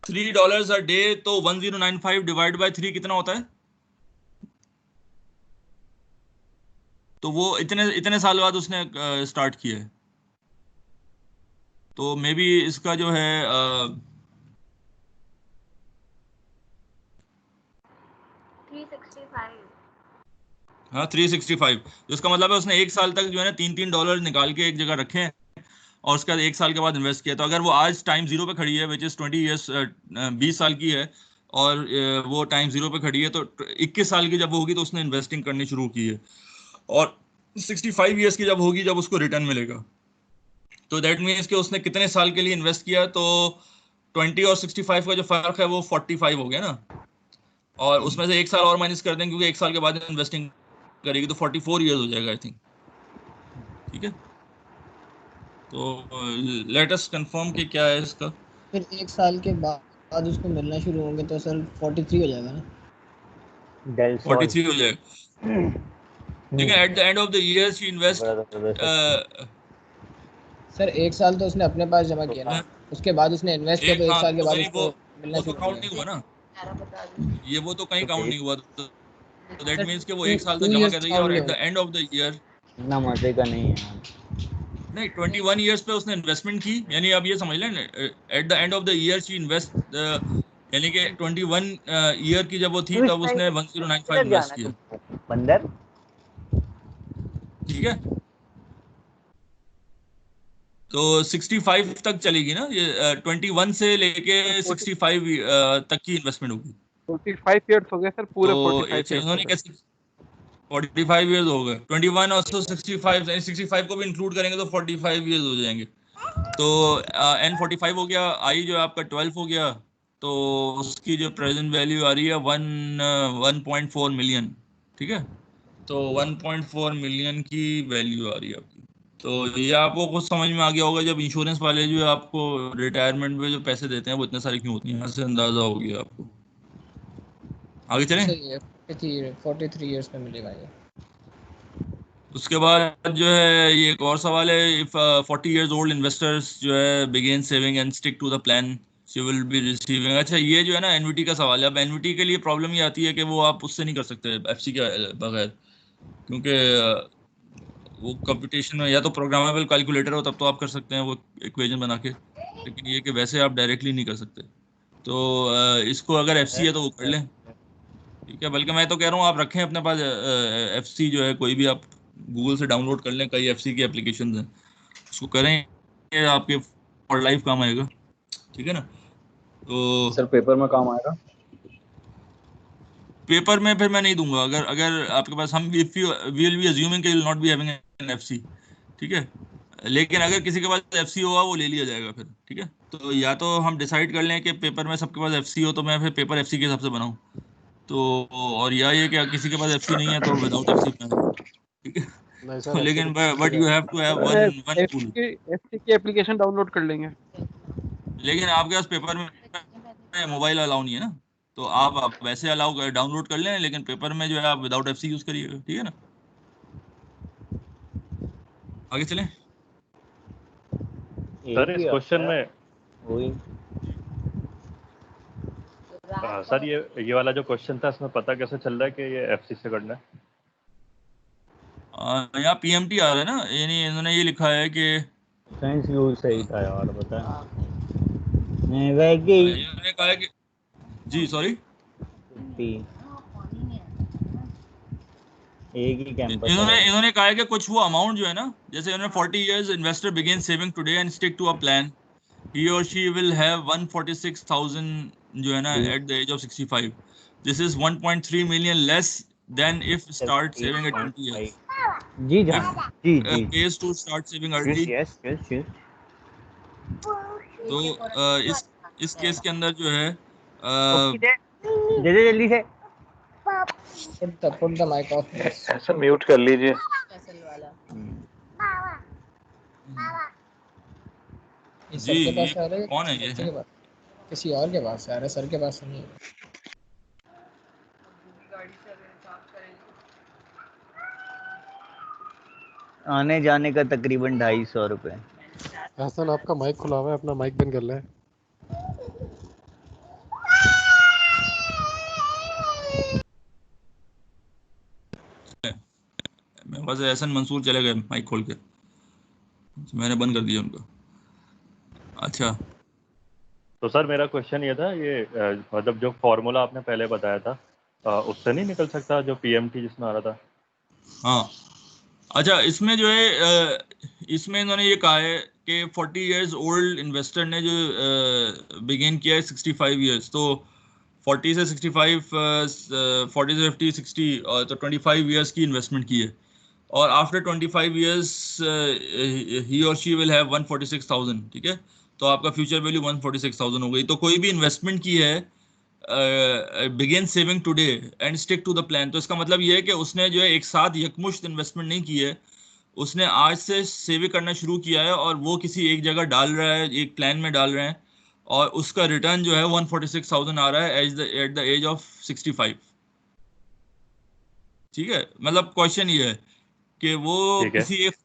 $3 a day, तो 1095 डिवाइड बाय 3 कितना होता है? तो वो इतने इतने साल बाद उसने स्टार्ट किया है, तो मे बी इसका जो है 365। हाँ 365, तो इसका मतलब है उसने एक साल तक जो है ना 3-3 डॉलर निकाल के एक जगह रखे हैं और उसके बाद एक साल के बाद इन्वेस्ट किया। तो अगर वो आज टाइम जीरो पे खड़ी है, विच इज 20 ईयर्स, 20 साल की है, और वो टाइम जीरो पे खड़ी है, तो 21 साल की जब होगी तो उसने इन्वेस्टिंग करनी शुरू की है, और 65 ईयर्स की जब होगी जब उसको रिटर्न मिलेगा, तो दैट मीन्स कि उसने कितने साल के लिए इन्वेस्ट किया, तो 20 और 65 का जो फर्क है वो 45 हो गया ना, और उसमें से एक साल और माइनस कर देंगे क्योंकि एक साल के बाद इन्वेस्टिंग करेगी, तो 44 ईयर्स हो जाएगा आई थिंक। ठीक है, तो लेट अस कंफर्म कि क्या है इसका। फिर एक साल के बाद उसको मिलना शुरू होंगे तो सर 43 हो जाएगा ना? 43 हो जाएगा। ठीक है, eight the end of the year she invest, sir एक साल तो उसने अपने पास जमा किया ना, उसके बाद उसने इन्वेस्ट किया, तो एक हाँ, साल के तो बाद यानी उसको मिलना वो तो शुरू काउंट हो नहीं जाएगा। हुआ ना, ये वो तो कहीं काउंट नहीं हुआ, तो दैट सर मीन्स कि वो एक साल तक 2 जमा इयर्स कर रही है, काउंट और नहीं एट द होगा। एंड ऑफ द ईयर, इतना मजे का नहीं है। नहीं 21 ईयर्स पे उसने इन्वेस्टमेंट की, यानी अब ये समझ लें eight the end of the year she invest, यानी कि 21 ईयर की जब वो थी तब उसने 1095 इन्वेस्ट किया। बंदर ठीक है, तो 65 तक चलेगी ना ये, 21 से लेके 65 तक की इन्वेस्टमेंट होगी। 45 इयर्स हो गए सर, पूरे तो 45 अच्छा, इयर्स इन्होंने कैसे 45 ईयर्स हो गए, 21 और 65, 65 को भी इंक्लूड करेंगे तो 45 ईयर्स हो जाएंगे। तो N45 हो गया, आई जो आपका 12 हो गया, तो उसकी जो प्रेजेंट वैल्यू आ रही है 1.4 मिलियन। ठीक है, तो 1.4 मिलियन की वैल्यू आ रही है आपकी। तो ये आपको कुछ समझ में आ गया होगा, जब इंश्योरेंस वाले जो है आपको रिटायरमेंट में जो पैसे देते हैं वो इतने सारे क्यों होती हैं, यहाँ से अंदाजा हो गया आपको। आगे चलें। सही है, 43 इयर्स में मिलेगा ये। उसके बाद जो है ये एक और सवाल है, इफ 40 इयर्स ओल्ड इन्वेस्टर्स जो है begin saving and stick to the plan she will be receiving. अच्छा, ये जो है ना एनवीटी का सवाल है। अब एनवीटी के लिए प्रॉब्लम ये आती है कि वो आप उससे नहीं कर सकते एफसी के बगैर, क्योंकि वो कंप्यूटेशन में या तो प्रोग्रामेबल कैलकुलेटर हो तब तो आप कर सकते हैं वो इक्वेशन बना के, लेकिन ये कि वैसे आप डायरेक्टली नहीं कर सकते। तो इसको अगर एफसी है तो वो कर लें। ठीक है, बल्कि मैं तो कह रहा हूँ आप रखें अपने पास एफसी जो है, कोई भी आप गूगल से डाउनलोड कर लें, कई एफसी की एप्लीकेशन हैं, उसको करें, ये आपके फॉर लाइफ काम आएगा। ठीक है ना, तो सर पेपर में काम आएगा। पेपर में फिर मैं नहीं दूंगा, अगर अगर आपके पास, हम if you we will be assuming कि you will not be having an FC. ठीक है, लेकिन अगर किसी के पास एफसी होगा वो ले लिया जाएगा फिर। ठीक है, तो या तो हम डिसाइड कर लें कि पेपर में सबके पास एफसी हो तो मैं फिर पेपर एफसी के हिसाब से बनाऊं, तो और या ये कि किसी के पास एफसी नहीं है तो विदाउट एफसी में। ठीक है, नहीं तो सर, लेकिन but you have to have one one tool. FC की एप्लीकेशन डाउनलोड कर लेंगे। लेकिन आपके पास पेपर में मोबाइल अलाउ नहीं है ना, तो आप वैसे अलाउ डाउनलोड कर लें, लेकिन पेपर में जो है आप विदाउट एफसी यूज करिएगा, ठीक है ना। आगे चलें। सर इस क्वेश्चन में वही सर ये वाला जो क्वेश्चन था इसमें पता कैसे चल रहा है कि ये एफसी से करना है? यहाँ पीएमटी आ रहा है ना, यानी इन्होंने ये लिखा है कि साइंस यूज सही था यार, पता है नहीं वैसे इन्होंने कहा है कि जी सॉरी एक ही कैंपस इन्होंने कहा है कि कुछ वो अमाउंट जो है ना, जैसे इन्होंने 40 years investor begin saving today and stick to a plan, he or she will have 146,000 जो है ना at the age of 65. This is 1.3 million less than if start saving at 20 years. जी जान जी जी Pays to start saving early. Yes yes yes तो इस case के अंदर जो है दे दे जल्दी से put the mic off. ऐसा म्यूट कर लीजिए। ये सर के पास आ रहा है, कौन है ये? किसी और के पास आ रहा है, सर के पास नहीं है। आने जाने का तकरीबन 250 रुपए। हसन आपका माइक खुला हुआ है, अपना माइक बंद कर ले। मेरे पास एहसन मंसूर चले गए माइक खोल के, मैंने बंद कर दिया उनका। अच्छा तो सर मेरा क्वेश्चन ये था, ये मतलब जो फॉर्मूला आपने पहले बताया था उससे नहीं निकल सकता जो पीएमटी जिसमें आ रहा था? हाँ अच्छा, इसमें जो है इसमें इन्होंने ये कहा है कि 40 years ओल्ड इन्वेस्टर ने जो बिगिन किया है 65 years, तो 40 से 65 40 से 50 60 और तो 25 years की इन्वेस्टमेंट की है, और आफ्टर 25 years ही और शी विल हैव 146,000, ठीक है। तो आपका फ्यूचर वैल्यू 146,000 हो गई। तो कोई भी इन्वेस्टमेंट की है begin saving today and stick to the plan, तो इसका मतलब ये है कि उसने जो है एक साथ यकमुश्त इन्वेस्टमेंट नहीं की है, उसने आज से सेविंग करना शुरू किया है और वो किसी एक जगह डाल रहा है, एक प्लान में डाल रहे हैं, और उसका रिटर्न जो है 146,000 आ रहा है एट द एज ऑफ 65, ठीक है। मतलब क्वेश्चन ये है कि वो किसी एक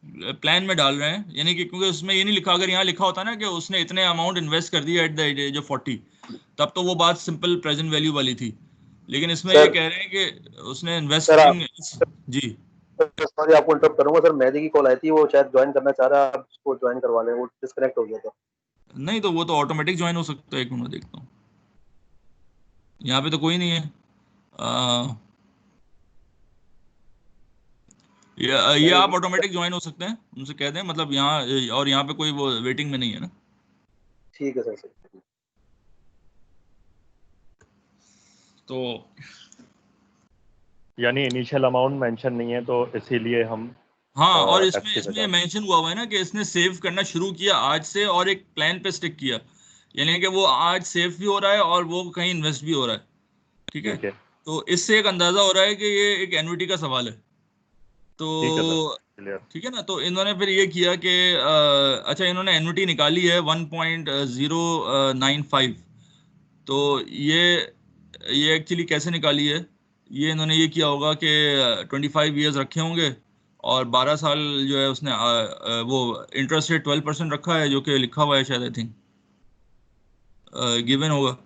प्लान में डाल रहे हैं, यानी कि क्योंकि उसमें ये नहीं लिखा, अगर यहाँ लिखा होता ना कि उसने इतने अमाउंट इन्वेस्ट कर दिया एट द एज ऑफ 40, तब तो वो बात सिंपल प्रेजेंट वैल्यू वाली थी, लेकिन इसमें ये कह रहे हैं कि उसने इन्वेस्टिंग। जी सॉरी आपको इंटरप्ट करूंगा सर, मेहदी की कॉल आई थी, वो शायद ज्वाइन करना चाह रहा है, आप उसको ज्वाइन करवा लें, वो डिस्कनेक्ट हो गया था। नहीं तो वो तो ऑटोमेटिक ज्वाइन हो सकता है, एक मिनट देखता हूँ, यहाँ पे तो कोई नहीं है। ये आप ऑटोमेटिक ज्वाइन हो सकते हैं, उनसे कह दें, मतलब यहाँ और यहाँ पे कोई वो वेटिंग में नहीं है ना। ठीक है सर। तो यानी इनिशियल अमाउंट मेंशन नहीं है, तो इसीलिए हम हाँ, और इसमें मेंशन हुआ है ना कि इसने सेव करना शुरू किया आज से और एक प्लान पे स्टिक किया, यानी कि वो आज सेव भी हो रहा है और वो कहीं इन्वेस्ट भी हो रहा है, ठीक है। तो इससे एक अंदाजा हो रहा है कि ये एक एन्युटी का सवाल है। तो ठीक है ना, तो इन्होंने फिर ये किया कि अच्छा, इन्होंने एन्युटी निकाली है 1.095, तो ये एक्चुअली कैसे निकाली है, ये इन्होंने ये किया होगा कि 25 years रखे होंगे और 12 साल जो है उसने वो इंटरेस्ट रेट 12% रखा है, जो कि लिखा हुआ है शायद, आई थिंक गिवन होगा।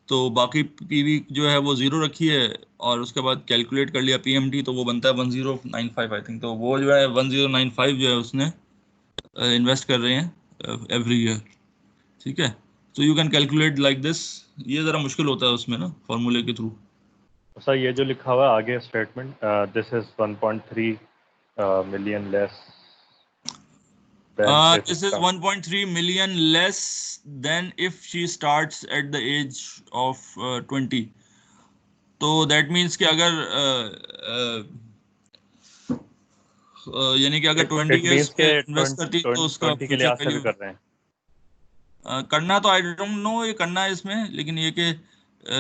तो बाकी पीवी जो है वो 0 रखी है, और उसके बाद कैलकुलेट कर लिया पीएमटी, तो वो बनता है 1095 आई थिंक। तो वो जो है 1095 जो है उसने इन्वेस्ट कर रहे हैं एवरी ईयर, ठीक है। तो you can calculate like this. ये ज़रा मुश्किल होता है उसमें ना फॉर्मूले के थ्रू। सर ये जो लिखा हुआ है आगे statement, this is 1.3 million less this is 1.3 million less than if she starts at the age of 20. तो that means कि अगर यानी कि अगर 20 years पे इन्वेस्ट करती तो उसका फ्यूचर वैल्यू कर रहे हैं। करना तो आई डोंट नो ये करना है इसमें, लेकिन ये कि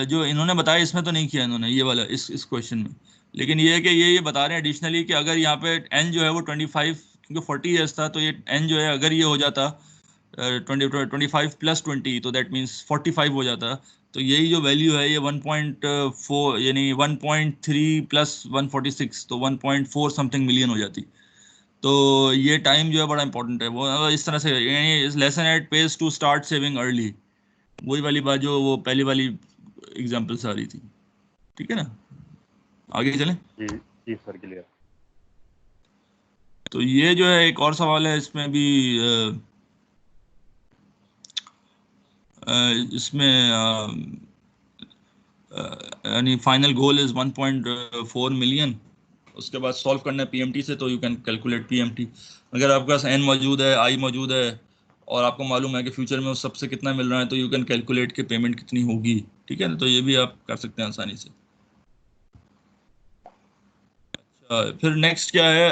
जो इन्होंने बताया इसमें तो नहीं किया इन्होंने ये वाला इस क्वेश्चन में, लेकिन ये है कि ये बता रहे हैं एडिशनली कि अगर यहाँ पे एन जो है वो 25, क्योंकि 40 years था, तो ये एन जो है अगर ये हो जाता 25 + 20, तो दैट मीन्स 45 हो जाता, तो यही जो वैल्यू है ये 1.4 यानी 1.3 प्लस 146 तो 1.4 समथिंग मिलियन हो जाती। तो ये टाइम जो है बड़ा इंपॉर्टेंट है। वो इस तरह से यानी lesson at page to start saving early, वही वाली बात जो वो पहली वाली एग्जांपल से आ रही थी। ठीक है ना, आगे चलें। जी जी सर, क्लियर। तो ये जो है एक और सवाल है इसमें भी इसमें यानी फाइनल गोल इज 1.4 मिलियन। उसके बाद सॉल्व करना है पीएमटी से, तो यू कैन कैलकुलेट पीएमटी। अगर आपके पास एन मौजूद है, आई मौजूद है, और आपको मालूम है कि फ्यूचर में उस सबसे कितना मिल रहा है, तो यू कैन कैलकुलेट कि पेमेंट कितनी होगी। ठीक है ना, तो ये भी आप कर सकते हैं आसानी से। फिर नेक्स्ट क्या है,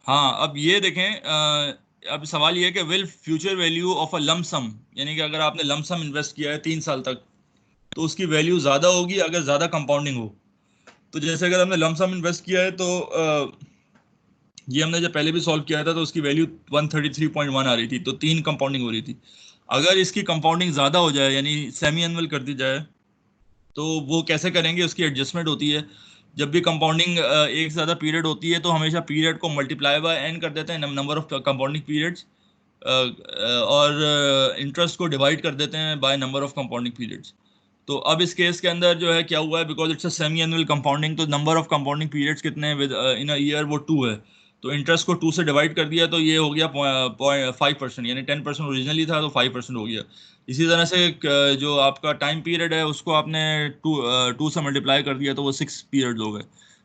हाँ अब ये देखें, अब सवाल ये है कि will future value of a lump sum, यानी कि अगर आपने लम सम इन्वेस्ट किया है 3 साल तक, तो उसकी वैल्यू ज़्यादा होगी अगर ज़्यादा कंपाउंडिंग हो। तो जैसे अगर हमने लम सम इन्वेस्ट किया है, तो ये हमने जब पहले भी सॉल्व किया था तो उसकी वैल्यू 133.1 आ रही थी, तो 3 कंपाउंडिंग हो रही थी। अगर इसकी कंपाउंडिंग ज़्यादा हो जाए यानी सेमी एनुअल कर दी जाए, तो वो कैसे करेंगे, उसकी एडजस्टमेंट होती है। जब भी कंपाउंडिंग एक से ज़्यादा पीरियड होती है, तो हमेशा पीरियड को मल्टीप्लाई बाय एन कर देते हैं, नंबर ऑफ कंपाउंडिंग पीरियड्स, और इंटरेस्ट को डिवाइड कर देते हैं by number of compounding periods. तो अब इस केस के अंदर जो है क्या हुआ है, because it's a semi annual compounding, तो नंबर ऑफ कंपाउंडिंग पीरियड्स कितने हैं विद इन अ ईयर, वो 2 है। तो इंटरेस्ट को 2 से डिवाइड कर दिया, तो ये हो गया 5%, यानी 10% ओरिजिनली था तो 5% हो गया। इसी तरह से जो आपका टाइम पीरियड है उसको आपने 2 से मल्टीप्लाई कर दिया, तो वो 6 पीरियड हो गए।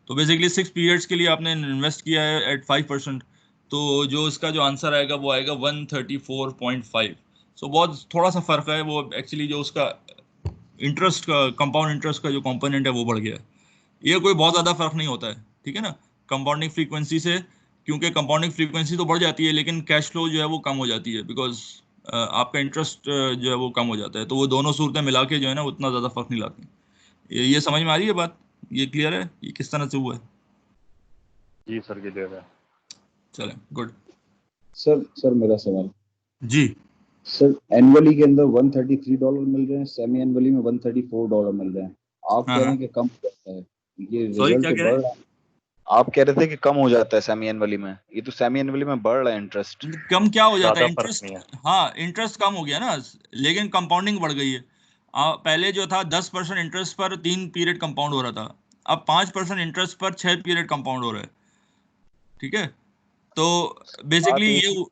तो बेसिकली 6 पीरियड्स के लिए आपने इन्वेस्ट किया है एट 5%, तो जो इसका जो आंसर आएगा वो आएगा 134.5। सो बहुत थोड़ा सा फर्क है, वो एक्चुअली जो उसका इंटरेस्ट का कंपाउंड इंटरेस्ट का जो कंपोनेंट है वो बढ़ गया है। ये कोई बहुत ज़्यादा फर्क नहीं होता है, ठीक है ना, कंपाउंडिंग फ्रीक्वेंसी से, क्योंकि कंपाउंडिंग फ्रीक्वेंसी तो बढ़ जाती है लेकिन कैश फ्लो जो है वो कम हो जाती है, बिकॉज आपका इंटरेस्ट जो है वो कम हो जाता है। तो वो दोनों सूरतें मिला के जो है ना उतना ज़्यादा फर्क नहीं लाती। ये समझ में आ रही है बात, ये क्लियर है ये किस तरह से हुआ है? जी सर, क्लियर है। चलें, गुड। सर मेरा सवाल जी सर, एनुअली के अंदर $133 मिल रहे हैं, सेमी एनुअली में $134 मिल रहे हैं। आप हाँ कह रहे हाँ, हैं कि कम हो जाता है, ये सॉरी रिजल्ट क्या तो कह बढ़ रहे रहा है। आप कह रहे थे कि कम हो जाता है सेमी एनुअली में, ये तो सेमी एनुअली में बढ़ रहा है इंटरेस्ट। हैं? कम क्या हो जाता है, ज़्यादा फर्क इंटरेस्ट, नहीं है। हाँ इंटरेस्ट कम हो गया ना, लेकिन कंपाउंडिंग बढ़ गई है। पहले जो था 10% इंटरेस्ट पर 3 पीरियड कंपाउंड हो रहा था, अब 5% इंटरेस्ट पर 6 पीरियड कंपाउंड हो रहा है। ठीक है, तो बात बेसिकली एक ही,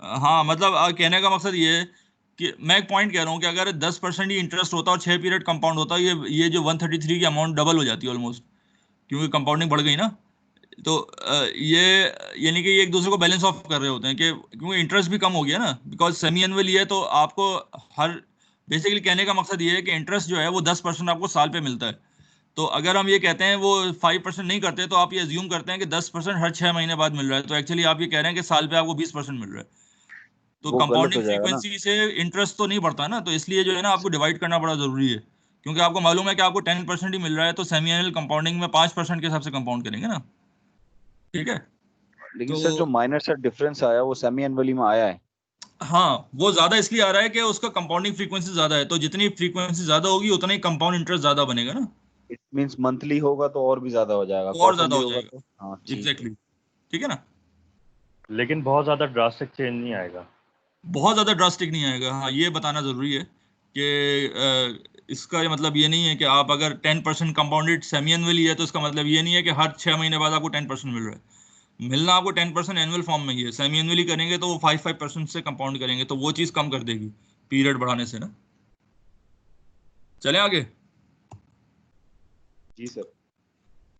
हाँ मतलब कहने का मकसद ये है कि मैं एक पॉइंट कह रहा हूँ कि अगर 10% ही इंटरेस्ट होता और 6 पीरियड कंपाउंड होता, ये जो 133 की अमाउंट डबल हो जाती है ऑलमोस्ट, क्योंकि कंपाउंडिंग बढ़ गई ना। तो ये यानी कि ये एक दूसरे को बैलेंस ऑफ कर रहे होते हैं, कि क्योंकि इंटरेस्ट भी कम हो गया ना, बिकॉज सेमी एनुअल ये है, तो आपको हर बेसिकली कहने का मकसद ये है कि इंटरेस्ट जो है वो 10% आपको साल पे मिलता है। तो अगर हम ये कहते हैं वो 5% नहीं करते, तो आप ये अज्यूम करते हैं कि 10% हर 6 महीने बाद मिल रहा है, तो एक्चुअली आप ये कह रहे हैं कि साल पे आपको 20% मिल रहा है। तो वो गलत हो कंपाउंडिंग जाएगा ना। फ्रीक्वेंसी से इंटरेस्ट तो नहीं बढ़ता ना, तो इसलिए जो है ना आपको डिवाइड करना बड़ा जरूरी है, क्योंकि आपको मालूम है कि आपको 10% ही मिल रहा है, तो सेमी एनुअल कंपाउंडिंग में 5% के हिसाब से कंपाउंड करेंगे ना। ठीक है, लेकिन तो सर जो माइनर सा डिफरेंस आया वो सेमी एनुअली में आया है। हाँ वो ज्यादा इसलिए आ रहा है कि उसका कंपाउंडिंग फ्रीक्वेंसी ज्यादा है, तो जितनी फ्रीक्वेंसी ज्यादा होगी उतना ही कंपाउंड इंटरेस्ट ज्यादा बनेगा ना, इट मींस मंथली होगा तो और भी ज्यादा हो जाएगा, और ज्यादा क्वार्टरली हो होगा जाएगा। तो हाँ ठीक है। एग्जैक्टली ठीक है ना, लेकिन बहुत ज़्यादा ड्रास्टिक चेंज नहीं आएगा। बहुत ज्यादा ड्रास्टिक नहीं आएगा। हाँ ये बताना जरूरी है कि इसका मतलब ये नहीं है कि आप अगर 10% कंपाउंडेड सेमी एनुअली है, तो इसका मतलब ये नहीं है कि हर 6 महीने बाद आपको 10% मिल रहा है। मिलना आपको 10% एनुअल फॉर्म में ही है, सेमी एनुअली करेंगे तो वो 5% से कंपाउंड करेंगे, तो वो चीज़ कम कर देगी पीरियड बढ़ाने से ना। चलें आगे। जी सर।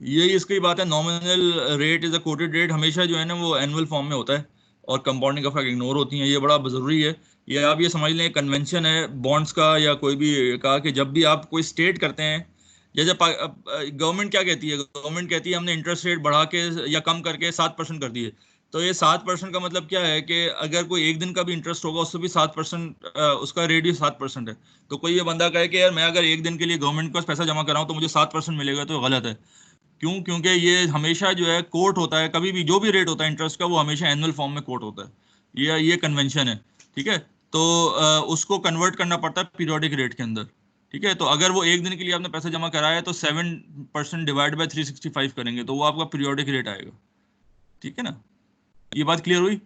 यही इसकी बात है, nominal rate is a coated rate, हमेशा जो है ना वो एनुअल फॉर्म में होता है, और कंपाउंडिंग का फर्क इग्नोर होती है, ये बड़ा ज़रूरी है। ये आप ये समझ लें, कन्वेंशन है बॉन्ड्स का या कोई भी का, कि जब भी आप कोई स्टेट करते हैं, जैसे गवर्नमेंट क्या कहती है, गवर्नमेंट कहती है हमने इंटरेस्ट रेट बढ़ा के या कम करके 7% कर दिए, तो ये 7% का मतलब क्या है कि अगर कोई एक दिन का भी इंटरेस्ट होगा उससे भी 7%, उसका रेट भी 7% है। तो कोई ये बंदा कहे कि यार मैं अगर एक दिन के लिए गवर्नमेंट के पास पैसा जमा कराऊं तो मुझे 7% मिलेगा, तो गलत है। क्यों? क्योंकि ये हमेशा जो है कोट होता है, कभी भी जो भी रेट होता है इंटरेस्ट का वो हमेशा एनुअल फॉर्म में कोट होता है, ये कन्वेंशन है। ठीक है, तो उसको कन्वर्ट करना पड़ता है पीरियोडिक रेट के अंदर, ठीक है। तो अगर वो एक दिन के लिए आपने पैसे जमा कराया है तो 7% डिवाइड बाय 365 करेंगे तो वो आपका पीरियोडिक रेट आएगा, ठीक है ना। ये बात क्लियर हुई।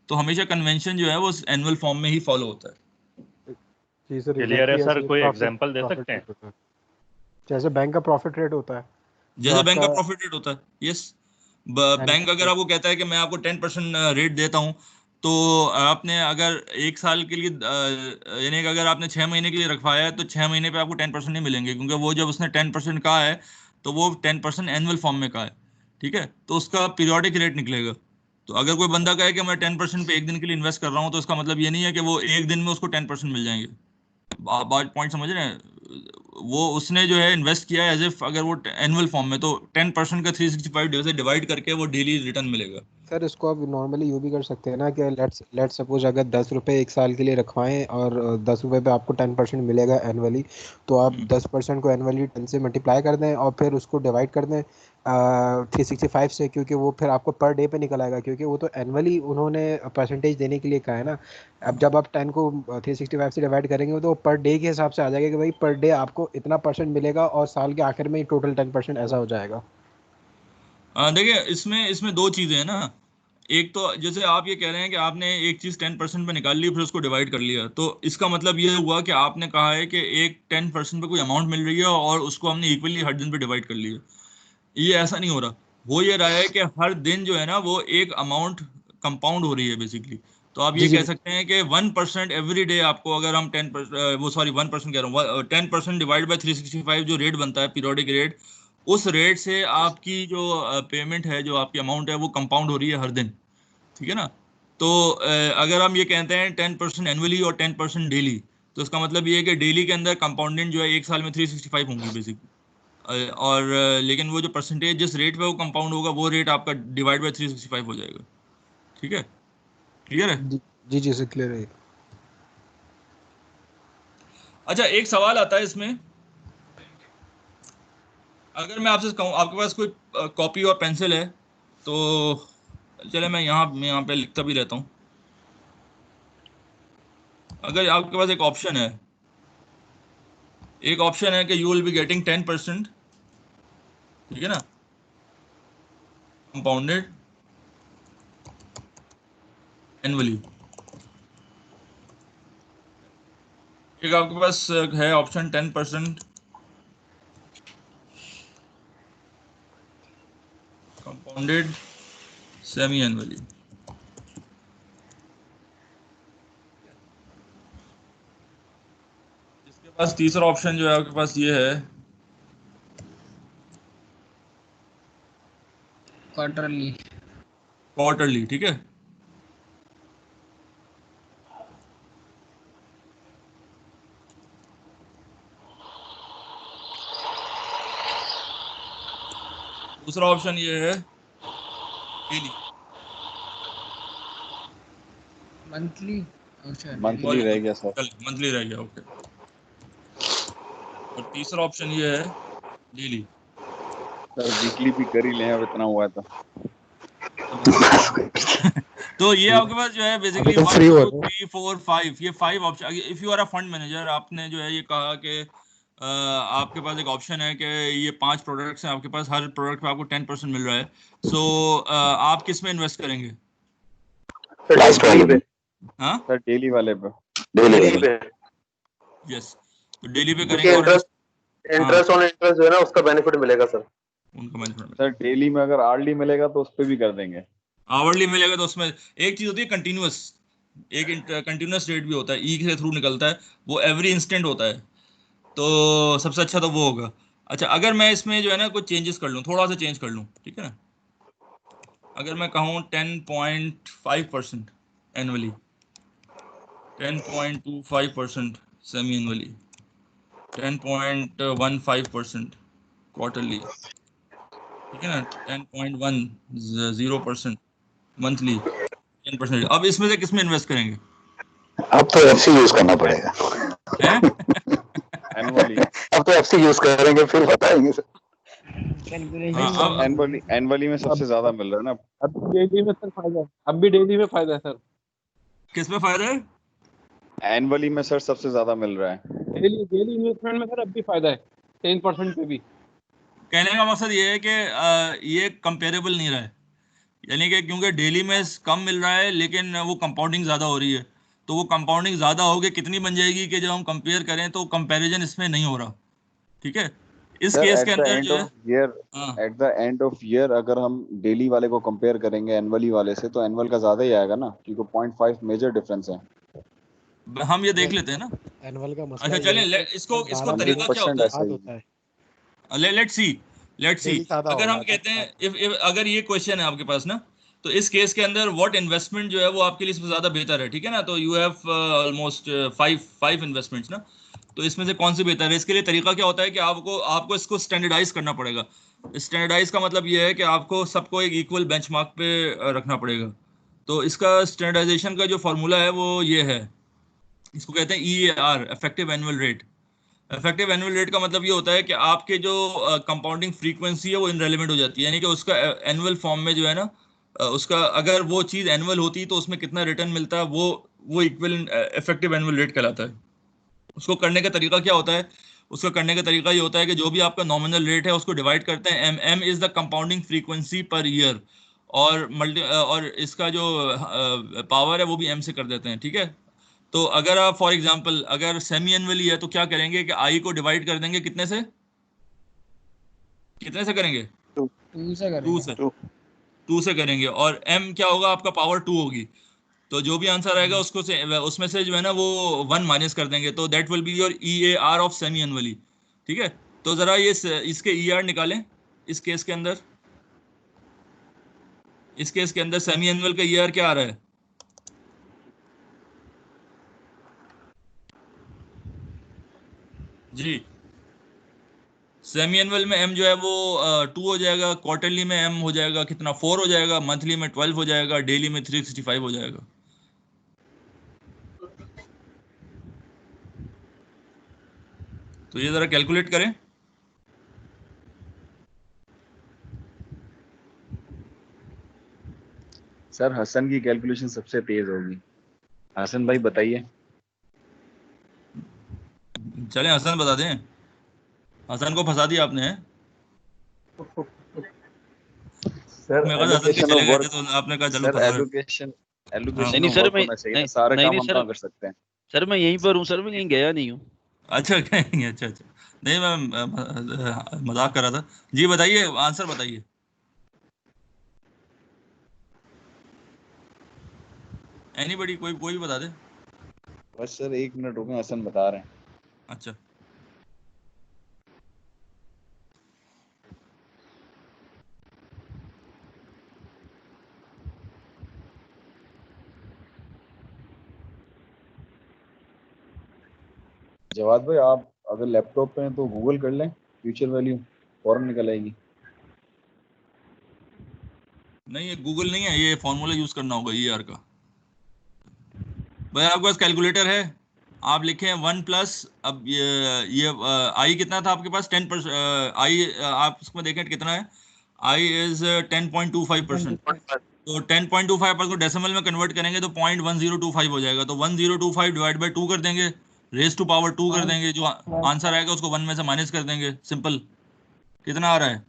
तो हमेशा कन्वेंशन जो है वो एनुअल फॉर्म में ही फॉलो होता है। जी सर, क्लियर है exactly सर, ऐसे कोई profit- एग्जांपल दे profit सकते हैं? rate होता है। जैसे बैंक का प्रॉफिट रेट होता है, जैसे बैंक का आपका प्रॉफिट रेट होता है, यस। बैंक अगर आपको कहता है कि मैं आपको 10% रेट देता हूँ, तो आपने अगर एक साल के लिए यानी कि अगर आपने 6 महीने के लिए रखवाया है तो 6 महीने पे आपको 10% नहीं मिलेंगे, क्योंकि वो जब उसने 10% कहा है तो वो 10% एनुअल फॉर्म में कहा है, ठीक है। तो उसका पीरियोडिक रेट निकलेगा। तो अगर कोई बंदा कहे कि मैं 10% पे एक दिन के लिए इन्वेस्ट कर रहा हूँ, तो इसका मतलब ये नहीं है कि वो एक दिन में उसको 10% मिल जाएंगे। आप बात पॉइंट समझ रहे हैं। वो उसने जो है इन्वेस्ट किया है एज इफ अगर वो एनुअल फॉर्म में, तो 10% का 365 डे से डिवाइड करके वो डेली रिटर्न मिलेगा। सर इसको आप नॉर्मली यूँ भी कर सकते हैं ना कि लेट्स सपोज अगर 10 रुपये एक साल के लिए रखवाएं और 10 रुपये पे आपको 10% मिलेगा एनुअली, तो आप 10% को एनुअली 10 से मल्टीप्लाई कर दें और फिर उसको डिवाइड कर दें 365 से, क्योंकि वो फिर आपको पर डे पे निकल आएगा, क्योंकि वो तो एनुअली उन्होंने परसेंटेज देने के लिए कहा है ना। अब जब आप 10 को 365 से डिवाइड करेंगे तो पर डे के हिसाब से आ जाएगा कि भाई पर डे आपको इतना परसेंट मिलेगा और साल के आखिर में टोटल 10% ऐसा हो जाएगा। देखिए इसमें इसमें दो चीजें हैं ना। एक तो जैसे आप ये कह रहे हैं कि आपने एक चीज 10% पे निकाल ली फिर उसको डिवाइड कर लिया, तो इसका मतलब ये हुआ कि आपने कहा है कि एक 10% पे कोई अमाउंट मिल रही है और उसको हमने इक्वली हर दिन पे डिवाइड कर लिया। ये ऐसा नहीं हो रहा। हो ये रहा है कि हर दिन जो है ना वो एक अमाउंट कंपाउंड हो रही है बेसिकली। तो आप जी ये जी कह सकते हैं कि 1% एवरी डे आपको, अगर हम 10% वो सॉरी 1% कह रहा हूँ, 10% डिवाइड बाई 365 जो रेट बनता है पीरियोडिक रेट, उस रेट से आपकी जो पेमेंट है, जो आपकी अमाउंट है वो कंपाउंड हो रही है हर दिन, ठीक है ना। तो अगर हम ये कहते हैं 10% एनुअली और 10% डेली, तो इसका मतलब ये है कि डेली के अंदर कंपाउंडिंग जो है एक साल में 365 होंगी बेसिकली। और लेकिन वो जो परसेंटेज जिस रेट पे वो कंपाउंड होगा वो रेट आपका डिवाइड बाय 365 हो जाएगा, ठीक है। क्लियर है। जी जी सर, क्लियर है। अच्छा, एक सवाल आता है इसमें, अगर मैं आपसे कहूँ आपके पास कोई कॉपी और पेंसिल है तो चले मैं यहाँ पे लिखता भी रहता हूँ। अगर आपके पास एक ऑप्शन है, कि यू विल बी गेटिंग 10%, ठीक है ना, कंपाउंडेड एनुअली। एक आपके पास है ऑप्शन 10% कंपाउंडेड सेमी एनुअली। इसके पास तीसरा ऑप्शन जो है आपके पास ये है क्वार्टरली, ठीक है। दूसरा ऑप्शन ये है डेली, मंथली। मंथली रह गया सर। मंथली रह गया, ओके। और तीसरा ऑप्शन ये है डेली। सर वीकली भी कर ही लें, अब इतना हुआ तो। तो ये आपके पास जो है बेसिकली 1 2 3 4 5, ये 5 option. If you are a fund manager, आपने जो है ये कहा कि आपके पास एक ऑप्शन है कि ये 5 प्रोडक्ट्स हैं आपके पास, हर प्रोडक्ट पे आपको 10% मिल रहा है। सो आप किस में इन्वेस्ट करेंगे? डेली पे। हाँ सर डेली वाले पे। डेली पे, यस, तो डेली पे क्योंकि करेंगे। और इंटरेस्ट ऑन इंटरेस्ट जो है ना उसका बेनिफिट मिलेगा सर। उनका बेनिफिट सर डेली में अगर आर्ली मिलेगा तो उस पे भी कर देंगे। आवरली मिलेगा तो उसमें एक चीज होती है कंटिन्यूअस, एक कंटिन्यूअस रेट भी होता है, ई के थ्रू निकलता है, वो एवरी इंस्टेंट होता है। तो सबसे अच्छा तो वो होगा। अच्छा, अगर मैं इसमें जो है ना कुछ चेंजेस कर लूँ, थोड़ा सा चेंज कर लूँ, ठीक है ना। अगर मैं कहूँ 10.5% एनुअली, 10.25% सेमी एनुअली, 10.15% क्वार्टरली, ठीक है ना, 10.10% मंथली, 10%। अब इसमें से किस में इन्वेस्ट करेंगे? अब तो एफसी यूज करना पड़ेगा। हैं? एनुअली। अब तो एफसी यूज करेंगे फिर बताएंगे सर। एनुअली में सबसे ज्यादा मिल रहा है ना। अब डेली में सर फायदा है, अब भी डेली में फायदा है सर। किस में फायदा है? एनुअली में सर सबसे ज्यादा मिल रहा है। डेली डेली इन्वेस्टमेंट में सर अब भी फायदा है 10% पे भी। कहने का मकसद ये है कि ये कंपेरेबल नहीं रहा है, यानी कि क्योंकि डेली में कम मिल रहा है लेकिन वो कंपाउंडिंग ज़्यादा हो रही है, तो वो कंपाउंडिंग ज़्यादा होगी कितनी बन जाएगी कि जब हम कंपेयर करें तो कंपैरिजन इसमें नहीं हो रहा। ठीक है, इस सर केस एट के द अंदर एंड जो है, ऑफ ईयर, हाँ, eight the end of year अगर हम डेली वाले को कंपेयर करेंगे एनुअली वाले से तो एनुअल का ज्यादा ही आएगा ना, क्योंकि 0.5 मेजर डिफरेंस है। हम ये देख लेते हैं ना। एनुअल का मसला अच्छा ये चलें, है कि इसको इसको तरीका क्या 100% होता ऐसा याद ही होता है, है, लेट्स सी। डेली ज्यादा अगर होगा हम कहते हैं अगर ये क्वेश्चन है आपके पास ना, तो इस केस के अंदर व्हाट इन्वेस्टमेंट जो है वो आपके लिए सबसे ज्यादा बेहतर है, ठीक है ना। तो you have almost five investments ना, तो इसमें से कौन सी बेहतर है, इसके लिए तरीका क्या होता है कि आपको आपको इसको स्टैंडर्डाइज करना पड़ेगा। स्टैंडर्डाइज का मतलब ये है कि आपको सबको एक इक्वल बेंचमार्क पे रखना पड़ेगा। तो इसका स्टैंडर्डाइजेशन का जो फॉर्मूला है वो ये है, इसको कहते हैं EAR, effective annual rate. Effective annual rate का मतलब ये होता है कि आपके जो कंपाउंडिंग फ्रीक्वेंसी है वो इनरेलेवेंट हो जाती है, यानी कि उसका एनुअल फॉर्म में जो है ना, उसका अगर वो चीज़ एनुअल होती तो उसमें कितना रिटर्न मिलता है, वो इक्वल इफेक्टिव एनुअल रेट कहलाता है। उसको करने का तरीका क्या होता है, उसका करने का तरीका ये होता है कि जो भी आपका नॉमिनल रेट है उसको डिवाइड करते हैं, M is the compounding frequency per year, और इसका जो पावर है वो भी एम से कर देते हैं, ठीक है। तो अगर आप फॉर एग्जांपल अगर सेमी एनुअली है तो क्या करेंगे कि आई को डिवाइड कर देंगे कितने से करेंगे, 2 से टू करेंगे। से, टू से करेंगे, और एम क्या होगा आपका, पावर 2 होगी। तो जो भी आंसर आएगा उसको से उसमें से जो है ना वो 1 माइनस कर देंगे, तो that will be your EAR of semi annually. ठीक है, तो जरा ये इसके ER निकालें। इस केस के अंदर सेमी एनुअल का ER क्या आ रहा है? जी, सेमी एनुअल में एम जो है वो 2 हो जाएगा, क्वार्टरली में एम हो जाएगा कितना, 4 हो जाएगा, मंथली में 12 हो जाएगा, डेली में 365 हो जाएगा। तो ये जरा कैलकुलेट करें। सर हसन की कैलकुलेशन सबसे तेज होगी। हसन भाई बताइए। चलें हसन बता दें, हसन को फंसा दिया आपने, हैं? सर मेरे ख्याल से हसन के एलोकेशन चले ऑफ गए थे वर्क, तो आपने कहा चलो सर फंसा दे। एलोकेशन हाँ, एलोकेशन नहीं ऑफ सर वर्क मैं होना चाहिए नहीं ना, सारे नहीं काम नहीं हम सर कहाँ कर सकते हैं। सर मैं यहीं पर हूँ सर, मैं कहीं गया नहीं हूँ। अच्छा कहेंगे, अच्छा अच्छा, नहीं मैं मजाक कर रहा था। जी बताइए, आंसर बताइए। एनीबडी, कोई भी बता दे। बस सर 1 मिनट रुके, हसन बता रहे हैं। अच्छा, जवाद भाई आप अगर लैपटॉप पे हैं तो गूगल कर लें, फ्यूचर वैल्यू फौरन निकल आएगी। नहीं ये गूगल नहीं है, ये फॉर्मूला यूज करना होगा ER का। भाई आपके पास कैलकुलेटर है, आप लिखें 1 प्लस, अब ये आई कितना था आपके पास, 10%, आई आप इसमें देखें कितना है, आई इज 10.25%। तो 10.25 को डेसिमल में कन्वर्ट करेंगे तो 0.1025 हो जाएगा, तो 1025 डिवाइड बाई 2 कर देंगे, रेस टू पावर 2 कर देंगे, जो आंसर आएगा उसको 1 में से माइनस कर देंगे, सिंपल। कितना आ रहा है?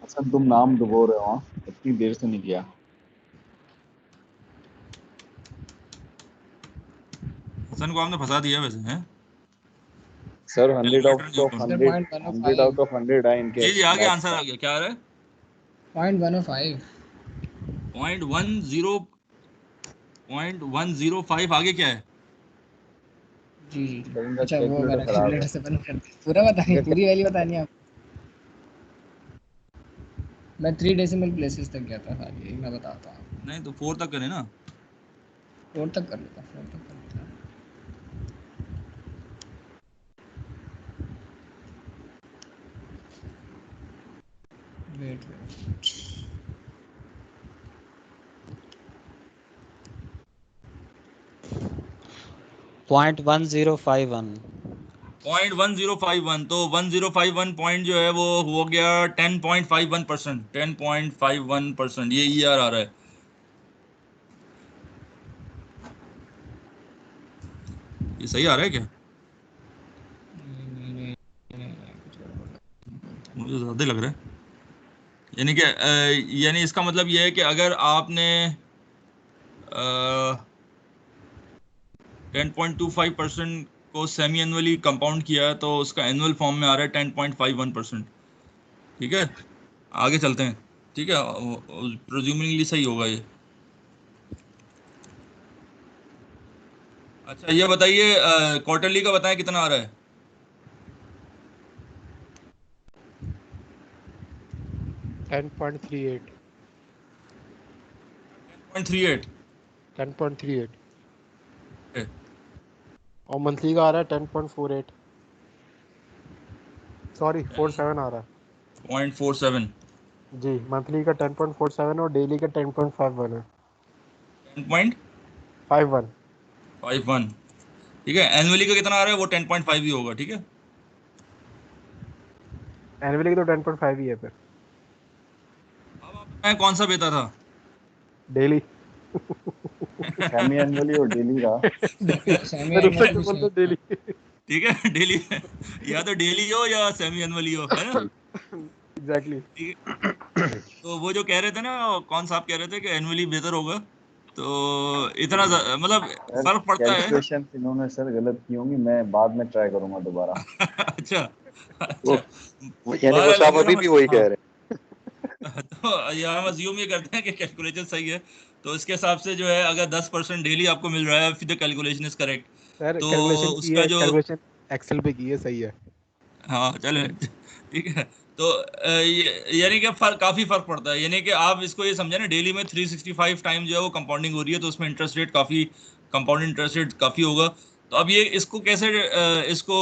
हसन तुम नाम डुबो रहे हो, इतनी देर से नहीं किया। हसन को आपने फंसा दिया वैसे, हैं? सर 100 कैलकुलेटर आउट नहीं ऑफ ऊपर। सर 100, 100 0.105। आउट ऑफ 100 है इनके जी आ गया मैथ्स आंसर, का। आ गया, क्या आ रहा है? 0.105। 0.105, आगे क्या है? जी सर इनका अच्छा, वो कैलकुलेटर वाला खराब कैलकुलेटर है। से बंद कर दे, पूरा बताइए, पूरी वैल्यू बतानी है आप। मैं 3 डेसिमल प्लेसेस तक गया था खाली, एक मैं बताता हूँ। नहीं तो 4 तक करें ना। 4 तक कर लेता, 4 तक कर लेता। वेट 0.1051। 0.1051, तो 1051 पॉइंट जो है वो हो गया 10.51%। 10.51% ये ER आ रहा है। ये सही आ रहा है क्या? मुझे ज्यादा लग रहा है। यानी कि यानी इसका मतलब ये है कि अगर आपने 10.25% को सेमी एनुअली कंपाउंड किया तो उसका एनुअल फॉर्म में आ रहा है 10.51%। ठीक है, आगे चलते हैं। ठीक है, प्रोज्यूमिंगली सही होगा ये। अच्छा ये बताइए, क्वार्टरली का बताएं कितना आ रहा है? 10.38। 10.38। 10.38 और मंथली का आ रहा है 10.48। सॉरी 47 आ रहा है 0.47। जी। मंथली का 10.47 और डेली का 10.51 है। 10.51। 51। ठीक है, एनुअली का कितना आ रहा है? वो 10.5 ही होगा। ठीक है, एनुअली तो 10.5 ही है फिर। अब आप बताएं कौन सा बेहतर था? डेली। सेमी एनुअली और डेली का। सेमी मैं रुक एनुअल सकते भी बोलते सही। डेली। ठीक है, डेली या तो डेली हो या सेमी एनुअली हो, है ना? एग्जैक्टली। ठीक है, तो वो जो कह रहे थे ना, कौन साहब कह रहे थे कि एनुअली बेहतर होगा, तो इतना मतलब सर फर्क पड़ता है। कैलकुलेशन इन्होंने सर गलत की होंगी, मैं बाद में ट्राई करूंगा दोबारा। अच्छा वो अच्छा, यानी वो बहरहाल साहब अगर अभी हम भी वही हाँ कह रहे तो ये हम अज्यूम ये करते हैं कि कैलकुलेशन सही है, तो इसके हिसाब से जो है अगर 10% डेली आपको मिल रहा है, फिर the calculation is correct, sir तो कैलकुलेशन की उसका है, जो कैलकुलेशन एक्सेल पे की है, सही है। हाँ चले ठीक है, तो यानी कि काफी फर्क पड़ता है। यानी कि आप इसको ये समझे ना, डेली में 365 टाइम जो है वो कंपाउंडिंग हो रही है, तो उसमें इंटरेस्ट रेट काफी, कंपाउंड इंटरेस्ट रेट काफी होगा। तो अब ये इसको कैसे इसको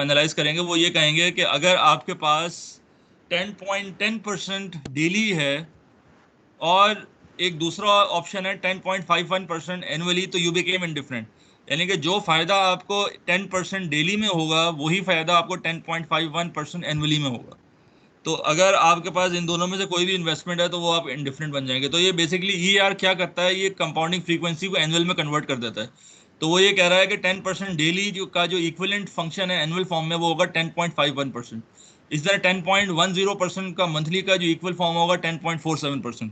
एनालाइज करेंगे, वो ये कहेंगे कि अगर आपके पास 10.10% डेली है और एक दूसरा ऑप्शन है 10.51% एनुअली, तो यू बिकेम इंडिफरेंट। यानी कि जो फायदा आपको 10% डेली में होगा वही फायदा आपको 10.51% एनुअली में होगा। तो अगर आपके पास इन दोनों में से कोई भी इन्वेस्टमेंट है तो वो आप इंडिफरेंट बन जाएंगे। तो ये बेसिकली ER क्या करता है, ये कंपाउंडिंग फ्रीक्वेंसी को एनुअल में कन्वर्ट कर देता है। तो वो ये कह रहा है कि 10% डेली जो इक्विवेलेंट फंक्शन है एनुअल फॉर्म में वो होगा 10.51%। इस तरह 10.10% का मंथली का जो इक्वल फॉर्म होगा 10.47%।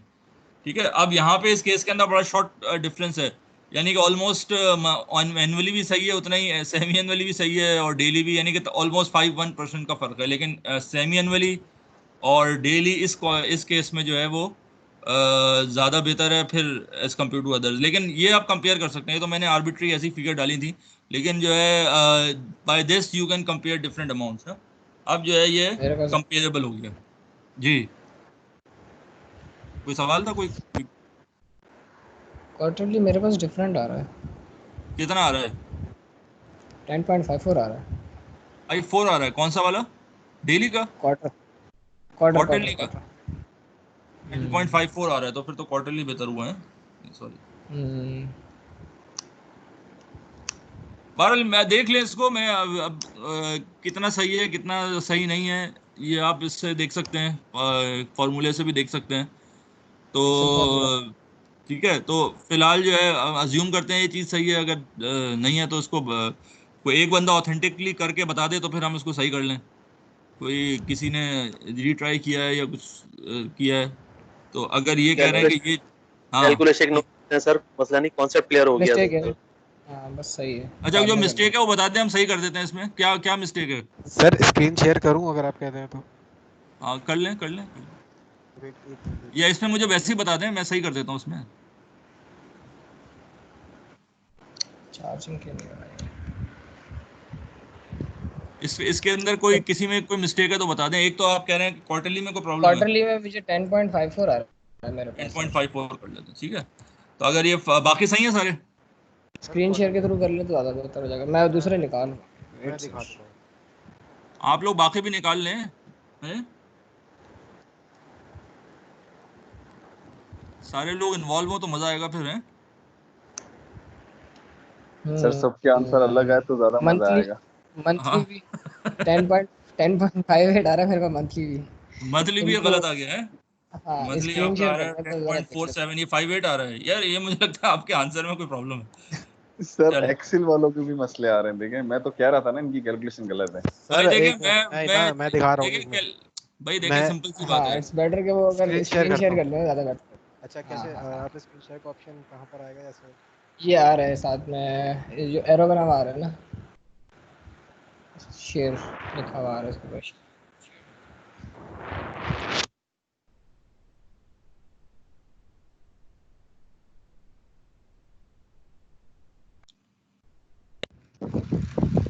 ठीक है, अब यहाँ पे इस केस के अंदर बड़ा शॉर्ट डिफरेंस है, यानी कि ऑलमोस्ट एनुअली भी सही है उतना ही, सेमी एनुअली भी सही है और डेली भी, यानी कि ऑलमोस्ट 51% का फर्क है। लेकिन सेमी एनुअली और डेली इस केस में जो है वो ज़्यादा बेहतर है फिर एज कम्पेयर टू अदर्स। लेकिन ये आप कंपेयर कर सकते हैं, तो मैंने आर्बिट्री ऐसी फिगर डाली थी, लेकिन जो है by this you can compare different amounts. अब जो है ये मेरे पास कंपेरेबल हो गया जी। कोई सवाल था? कोई क्वार्टरली मेरे पास डिफरेंट आ रहा है। कितना आ रहा है? 10.54 आ रहा है। I4 आ रहा है, कौन सा वाला? डेली का? क्वार्टर क्वार्टर क्वार्टर क्वार्टरली का क्वार्टर 10.54 आ रहा है, तो फिर तो क्वार्टरली बेहतर हुआ है। सॉरी, बहरहाल मैं देख लें इसको, मैं अब कितना सही है कितना सही नहीं है ये आप इससे देख सकते हैं, फॉर्मूले से भी देख सकते हैं। तो समझ गया। ठीक है, तो फिलहाल जो है अज्यूम करते हैं ये चीज़ सही है। अगर नहीं है तो इसको कोई एक बंदा ऑथेंटिकली करके बता दे तो फिर हम इसको सही कर लें। कोई किसी ने रीट्राई किया है या कुछ किया है, तो अगर ये कह रहे हैं कि ये हाँ कैलकुलेशन सर, मसला नहीं, कॉन्सेप्ट क्लियर हो गया मिस्टेक है। सर। हाँ बस सही है, अच्छा, बाद जो में कर मिस्टेक लेंगे। है वो बता दें, हम सही कर देते हैं। इसमें क्या क्या मिस्टेक है? सर स्क्रीन शेयर करूं अगर आप कहते हैं तो? हाँ कर लें कर लें कर लें। वेट एक मिनट। या इसमें मुझे वैसे ही बता दें, मैं सही कर देता हूँ उसमें। चार्जिंग क्यों नहीं हो रहा है? इसके अंदर कोई किसी में कोई मिस्टेक है तो बता दें। एक तो आप कह रहे हैं क्वार्टरली में कोई प्रॉब्लम है, क्वार्टरली में मुझे 10.54 आ रहा है मेरे पास सर। 10.54 कर लेते हैं। ठीक है, तो अगर ये बाकी सही है सारे, स्क्रीन शेयर के थ्रू कर ले तो ज़्यादा बेहतर हो जाएगा। मैं दूसरे निकाल मैं वेट दिखा सर। देता हूँ। आप लोग बाकी भी निकाल लें हैं? सारे लोग इन्वॉल्व हो तो मजा आएगा फिर है। सर सबके आंसर अलग है तो ज्यादा मजा मंथली आएगा। मंथली हाँ भी 10.58 आ रहा है मेरे को मंथली भी। मंथली भी ये इनको गलत आ गया है। हाँ मंथली स्क्रीन आपका आ शेयर रहा है करना तो जरा देख लेते 10.47, ये 58 आ रहा है यार। ये मुझे लगता है आपके आंसर में कोई प्रॉब्लम है। सर चले एक्सेल वालों के भी मसले आ रहे हैं, देखें मैं तो कह रहा था ना इनकी कैलकुलेशन गलत है। भाई सर देखिए एक मिनट मैं दिखा रहा हूँ, देखिए एक मिनट भाई देखिए मैं सिंपल सी हाँ बात है। इट्स बेटर कि वो अगर स्क्रीन शेयर स्क्रीन करता शेयर हूँ। कर लो ज़्यादा बेटर। अच्छा हाँ कैसे हाँ हाँ आपने स्क्रीन शेयर का ऑप्शन कहाँ पर आएगा ऐसे? ये आ रहा है साथ में, ये जो एरो का नाम आ रहा है ना, शेयर लिखा हुआ आ रहा है इसके पास।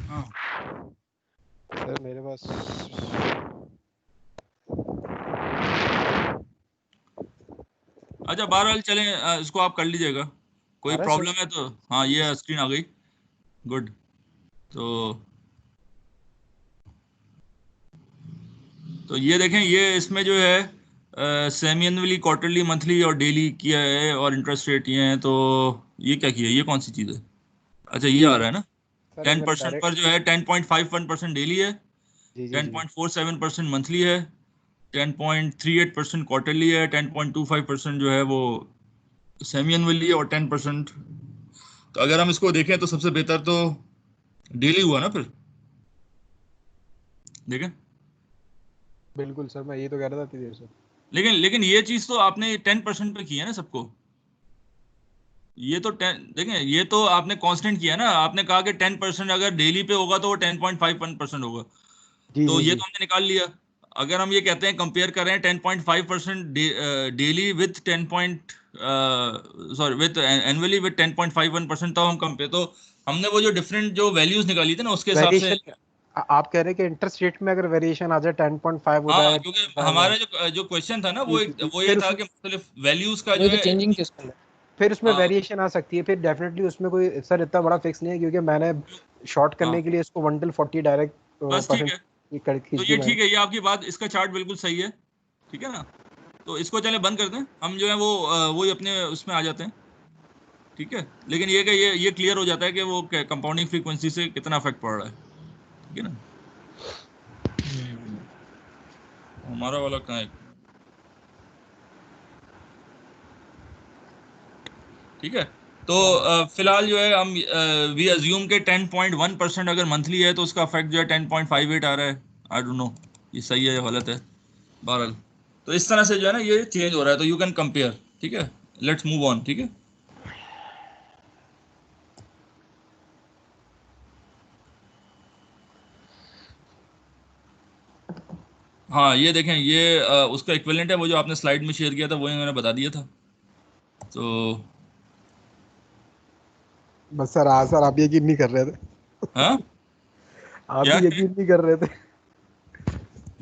हाँ सर मेरे पास अच्छा बहरहाल चलें, इसको आप कर लीजिएगा, आ कोई रहा है प्रॉब्लम सर। है तो। हाँ ये स्क्रीन आ गई, गुड। तो ये देखें, ये इसमें जो है सेमी एनुअली, क्वार्टरली, मंथली और डेली किया है, और इंटरेस्ट रेट ये है। तो ये क्या किया है, ये कौन सी चीज़ है? अच्छा ये आ रहा है ना। सर एक टेन बार परसेंट डायरेक्ट पर जो है 10.51% डेली है, जी जी टेन जी point four seven percent monthly है, 10.38% क्वार्टरली है, 10.25% जो है वो सेमी एनुअली है, और 10%। तो अगर हम इसको देखें तो सबसे बेहतर तो डेली हुआ ना फिर, देखें। बिल्कुल सर, मैं ये तो कह रहा था इतनी देर से। लेकिन ये चीज तो आपने 10% पे की है ना सबको। ये तो 10, देखें ये तो आपने कांस्टेंट किया ना, आपने कहा कि 10% अगर डेली पे होगा तो वो 10.51% होगा। जी तो जी ये जी तो हमने निकाल लिया। अगर हम ये कहते हैं, कंपेयर कर रहे हैं 10.5% daily with 10 sorry with annually with 10.51%, तो हम कंपेयर, तो हमने वो जो डिफरेंट जो वैल्यूज निकाली थी ना उसके हिसाब से। वेरिएशन आप कह रहे हैं कि इंटरेस्ट रेट में अगर वेरिएशन आ जाए 10.5 हो हाँ जाए क्योंकि 5 हमारा जो जो क्वेश्चन था ना जी जी जी वो ये फिर था उसमें कि मुख्तलिफ वैल्यूज का वही जो तो है। चेंजिंग थी उसके अंदर। फिर उसमें हाँ वेरिएशन आ सकती है, फिर डेफिनेटली उसमें कोई सर इतना बड़ा फिक्स नहीं है, क्योंकि मैंने शॉर्ट हाँ करने के लिए इसको 1 till 40 डायरेक्ट बस ठीक परसेंट है। तो खींच दी ये मैंने। ठीक है, ये आपकी बात, इसका चार्ट बिल्कुल सही है, ठीक है ना। तो इसको चले बंद कर दें, हम जो है वो वही अपने उसमें आ जाते हैं, ठीक है। लेकिन ये कि ये क्लियर हो जाता है कि वो कंपाउंडिंग फ्रीक्वेंसी से कितना इफेक्ट पड़ रहा है, ठीक है ना। हमारा वाला कहाँ है, ठीक है। तो फिलहाल जो है हम वी अज्यूम के 10.1% अगर मंथली है तो उसका इफेक्ट जो है 10.58 आ रहा है। आई डोंट नो ये सही है या गलत है, बहरहाल। तो इस तरह से जो है ना ये चेंज हो रहा है, तो यू कैन कंपेयर, ठीक है। लेट्स मूव ऑन, ठीक है। हाँ ये देखें, ये उसका इक्विवेलेंट है, वो जो आपने स्लाइड में शेयर किया था वही मैंने बता दिया था। तो बस सर सर आप यकीन नहीं कर रहे थे। हाँ आप क्या, भी यकीन नहीं कर रहे थे।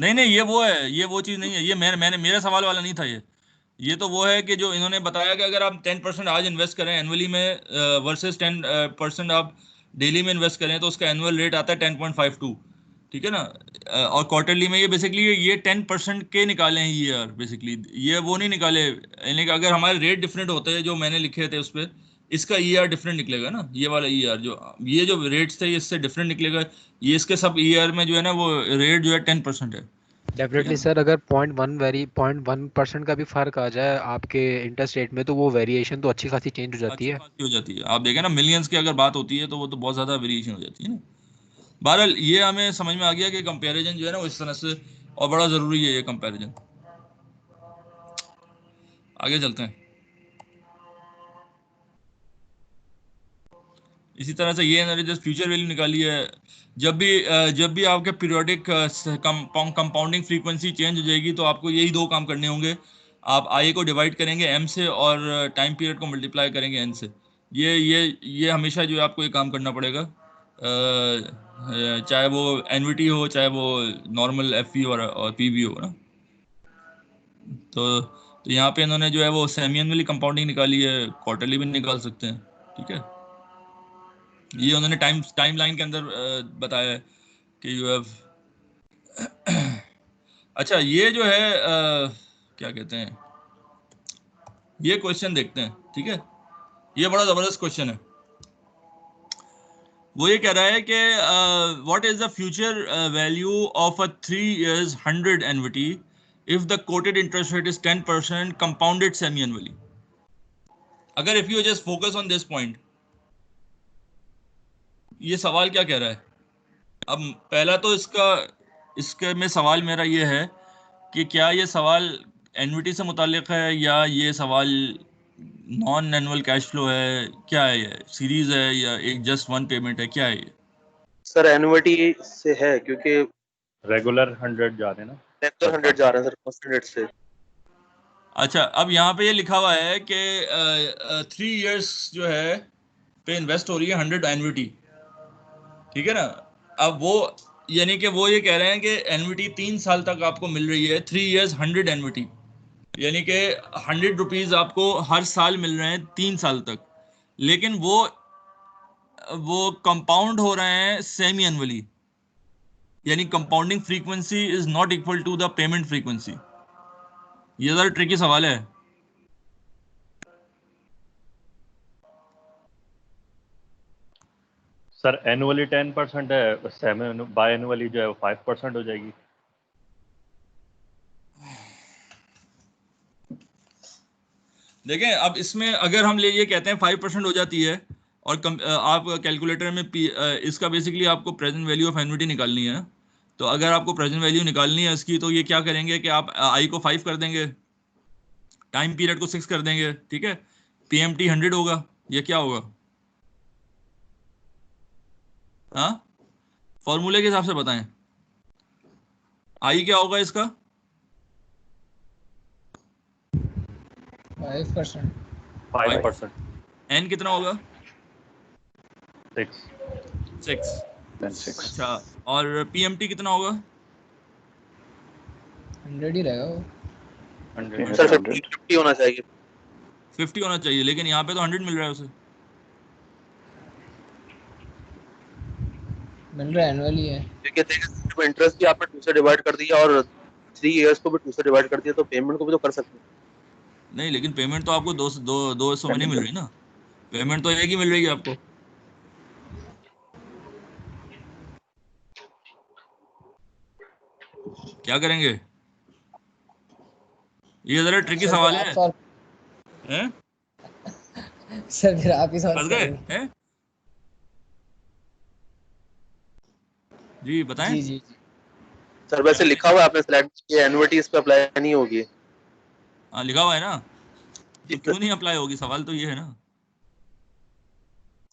नहीं नहीं, ये वो है, ये वो चीज़ नहीं है, ये मैंने मेरा सवाल वाला नहीं था ये तो वो है कि जो इन्होंने बताया कि अगर आप 10% आज इन्वेस्ट करें एनुअली में वर्सेस 10% आप डेली में इन्वेस्ट करें, तो उसका एनुअल रेट आता है 10.52, ठीक है ना। और क्वार्टरली में ये बेसिकली ये 10% के निकाले हैं ये यार, बेसिकली ये वो नहीं निकाले, यानी कि अगर हमारे रेट डिफरेंट होते हैं जो मैंने लिखे थे उस पर, इसका ईआर डिफरेंट निकलेगा ना, ये वाला ईआर जो ये जो रेट्स थे इससे डिफरेंट निकलेगा। ये इसके सब ईआर में जो है ना वो रेट जो है 10% है, ठीक है डेफिनेटली ना। सर, अगर 0.1% का भी फर्क आ जाए आपके इंटरेस्ट रेट में, तो वो वेरिएशन तो अच्छी खासी चेंज हो जाती अच्छी है। खासी हो जाती है, आप देखें ना मिलियंस की अगर बात होती है तो वो तो बहुत ज़्यादा वेरिएशन हो जाती है ना। बहरहाल ये हमें समझ में आ गया कि कंपैरिजन जो है ना वो इस तरह से, और बड़ा ज़रूरी है ये कंपैरिजन। आगे चलते हैं। इसी तरह से ये मैंने जस्ट फ्यूचर वैल्यू निकाली है। जब भी आपके पीरियोडिक कंपाउंडिंग फ्रीक्वेंसी चेंज हो जाएगी तो आपको यही दो काम करने होंगे। आप आई को डिवाइड करेंगे एम से, और टाइम पीरियड को मल्टीप्लाई करेंगे एन से। ये हमेशा जो है आपको ये काम करना पड़ेगा, चाहे वो एनवीटी हो, चाहे वो नॉर्मल एफ और पी हो ना। तो यहाँ पे इन्होंने जो है वो सेमी एनुअली कंपाउंडिंग निकाली है, क्वार्टरली भी निकाल सकते हैं, ठीक है। ये उन्होंने टाइम लाइन के अंदर बताया है कि यू हैव अच्छा ये जो है क्या कहते हैं, ये क्वेश्चन देखते हैं, ठीक है। ये बड़ा ज़बरदस्त क्वेश्चन है। वो ये कह रहा है कि what is the future value of a 3 years 100 annuity if the quoted interest rate is 10% compounded semi annually. अगर if you just focus on this point, ये सवाल क्या कह रहा है? अब पहला तो इसके में सवाल मेरा ये है कि क्या ये सवाल एनविटी से मुताल्लिक है या ये सवाल नॉन एनुअल कैश फ्लो है, क्या है? ये सीरीज है या एक जस्ट वन पेमेंट है, क्या है ये? सर एनुइटी से है क्योंकि रेगुलर 100 जा रहे हैं ना, रेगुलर 100 जा रहे हैं सर, कांस्टेंट रेट से. अच्छा, अब यहाँ पे ये लिखा हुआ है कि 3 years जो है पे इन्वेस्ट हो रही है 100 एनविटी, ठीक है ना? अब वो यानी कि वो ये कह रहे हैं कि एनविटी 3 साल तक आपको मिल रही है, 3 years 100 एनविटी, यानी कि 100 रुपीज आपको हर साल मिल रहे हैं 3 साल तक, लेकिन वो कंपाउंड हो रहे हैं सेमी एनुअली, यानी compounding frequency is not equal to the payment frequency. ये जरा ट्रिकी सवाल है. सर एनुअली 10% है, सेमी बाय एनुअली जो है वो 5% हो जाएगी. देखें, अब इसमें अगर हम ये कहते हैं 5% हो जाती है और आप कैलकुलेटर में इसका बेसिकली आपको प्रेजेंट वैल्यू ऑफ एन्युटी निकालनी है. तो अगर आपको प्रेजेंट वैल्यू निकालनी है इसकी, तो ये क्या करेंगे कि आप आई को 5 कर देंगे, टाइम पीरियड को 6 कर देंगे, ठीक है? पीएमटी 100 होगा. ये क्या होगा? हाँ, फॉर्मूले के हिसाब से बताएं. आई क्या होगा इसका? 5%. 5%. एन कितना होगा? 6. 6. अच्छा, और पीएमटी कितना होगा? 100 ही रहेगा वो. 100. सर 50 होना चाहिए. 50 होना चाहिए, लेकिन यहाँ पे तो 100 मिल रहा है उसे. मिल रहा है एनुअली है. क्योंकि इंटरेस्ट भी आपने 2 से डिवाइड कर दिया और 3 इयर्स को भी 2 से डिवाइड कर दिया, तो पेमेंट को भी तो कर सकते हैं. नहीं, लेकिन पेमेंट तो आपको 200 में नहीं मिल रही ना, पेमेंट तो एक ही मिल रही है आपको. क्या करेंगे? ये जरा ट्रिकी सवाल है. हैं? सर फिर आप ही फंस सॉल्व गए करेंगे. हैं? जी बताएं. जी जी जी. सर वैसे लिखा हुआ है आपने स्लाइड में, एनुइटी इस पे अप्लाई नहीं होगी. हाँ, लिखा हुआ है ना, तो क्यों नहीं अप्लाई होगी? सवाल तो ये है ना.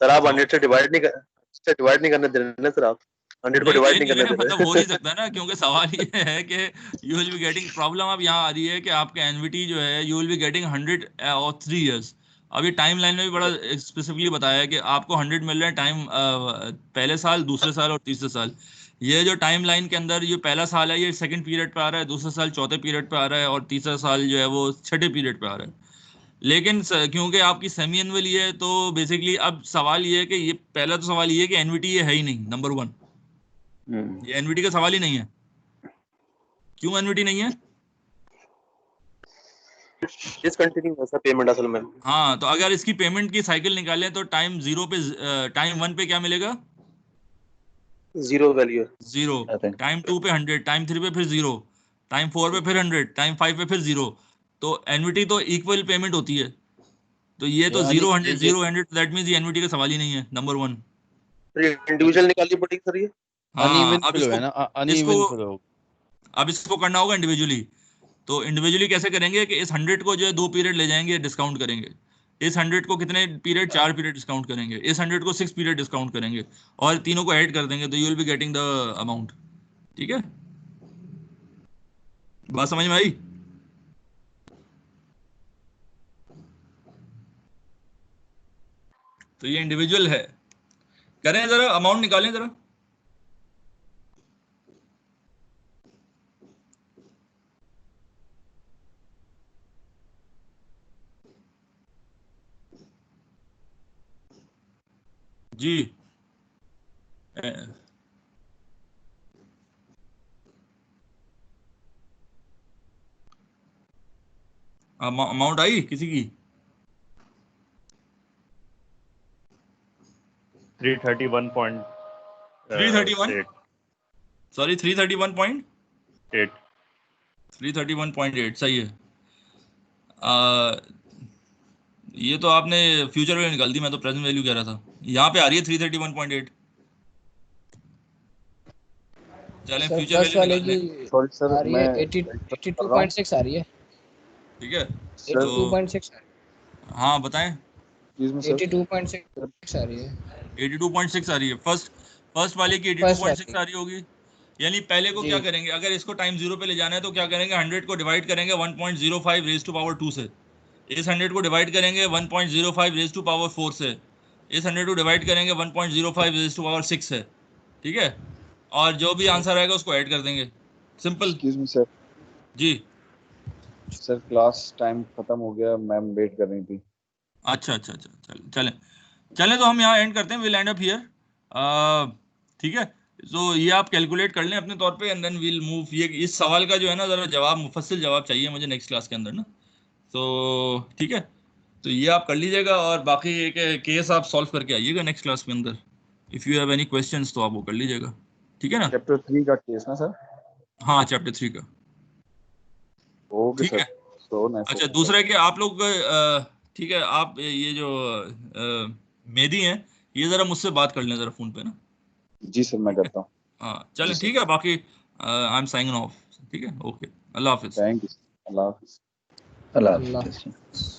सर आप 100 से डिवाइड नहीं करने दे रहे हैं ना सर, आप 100 को नहीं डिवाइड नहीं नहीं नहीं, करने दे मतलब हो नहीं रहे. सकता ना, क्योंकि सवाल ये है कि you will be getting problem. अब यहाँ आ रही है कि आपका एनविटी जो है यू विल बी गेटिंग 100 और 3 years. अब ये टाइम लाइन में भी बड़ा स्पेसिफिकली बताया है कि आपको 100 मिल रहा है टाइम पहले साल, दूसरे साल और तीसरे साल. ये जो टाइम लाइन के अंदर ये पहला साल है, ये सेकंड पीरियड पे आ रहा है, दूसरा साल चौथे पीरियड पे आ रहा है और तीसरा साल जो है वो छठे पीरियड पे आ रहा है. लेकिन क्योंकि आपकी सेमी एनुअल ये है, तो बेसिकली अब सवाल ये है कि ये पहला तो सवाल ये है कि एनविटी ये है ही नहीं, नंबर 1. ये एनविटी का सवाल ही नहीं है. क्यों एनविटी नहीं है? डिसकंटिन्यू है सर पेमेंट असल में. हाँ, तो अगर इसकी पेमेंट की साइकिल निकालें तो टाइम 0 पे, टाइम 1 पे क्या मिलेगा? 0 वैल्यू. 0. टाइम 2 पे 100, टाइम 3 पे फिर 0, टाइम 4 पे फिर 100, टाइम 5 पे फिर 0. तो एनविटी तो इक्वल पेमेंट होती है. तो ये तो 0 100 0 100, दैट मींस ये एनविटी का सवाल ही नहीं है, नंबर 1. इंडिविजुअल निकालनी पड़ेगी सर ये. हाँ, अनइवन अब फ्लो है ना, अनइवन फ्लो. अब इसको करना होगा इंडिविजुअली. तो इंडिविजुअली कैसे करेंगे कि इस 100 को जो है 2 पीरियड ले जाएंगे, डिस्काउंट करेंगे. इस 100 को कितने पीरियड? 4 पीरियड डिस्काउंट करेंगे. इस 100 को 6 पीरियड डिस्काउंट करेंगे और तीनों को ऐड कर देंगे, तो you will be getting the amount. ठीक है, बात समझ में आई? तो ये इंडिविजुअल है. करें जरा, अमाउंट निकालें जरा. जी, अमाउंट आई किसी की? 331.8 331 सॉरी 331.8 सही है। ये तो आपने फ्यूचर वैल्यू निकाल दी, मैं तो प्रेजेंट वैल्यू कह रहा था। यहाँ पे आ रही है 331.8। चलें सर फ्यूचर फर्स्ट वैल्यू वाले निकाल की लें। सॉरी सर, आ रही मैं है 82.6 आ रही है। ठीक है, सर, 82.6 हाँ बताएं। एक्सक्यूज मी सर, 82.6 आ रही है। 82.6 आ रही है। फर्स्ट वाले की फर्स्ट 82.6 वाली आ रही होगी। यानी पहले को जी क्या करेंगे, अगर इसको टाइम 0 पे ले जाना है तो क्या करेंगे, 100 को डिवाइड करेंगे 1.05 रेज टू पावर 2 से। इस 100 को डिवाइड करेंगे 1.05 रेज टू पावर 4 से। इस 100 को डिवाइड करेंगे 1.05 रेज टू पावर 6 से। ठीक है, और जो भी आंसर आएगा उसको ऐड कर देंगे। सिंपल। एक्सक्यूज मी सर, जी सर क्लास टाइम खत्म हो गया, मैम वेट कर रही थी। अच्छा, चलें चलें तो हम यहाँ एंड करते हैं। Will and up here. ठीक है, तो ये आप कैलकुलेट कर लें अपने तौर पे एंड देन विल मूव। ये इस सवाल का जो है ना, ज़रा जवाब, मुफस्सिल जवाब चाहिए मुझे नेक्स्ट क्लास के अंदर ना। तो ठीक है, तो ये आप कर लीजिएगा और बाकी एक केस आप सॉल्व करके आइएगा नेक्स्ट क्लास के अंदर। If you have any questions तो आप वो कर लीजिएगा। ठीक है ना? चैप्टर 3 का केस ना सर? हाँ, चैप्टर 3 का। ओके ठीक सर, है। So nice. अच्छा, दूसरा है कि आप लोग ठीक है, आप ये जो मेहदी हैं, ये ज़रा मुझसे बात कर लें ज़रा फ़ोन पे ना। जी सर, मैं ठीक है, करता हूँ। हाँ जी चलें, सर, ठीक है। बाकी आई एम साइनिंग ऑफ। ठीक है, ओके, अल्लाह हाफिज़। थैंक यू, अल्लाह हाफिज़। अल्लाह अल्लाह हाफिज़।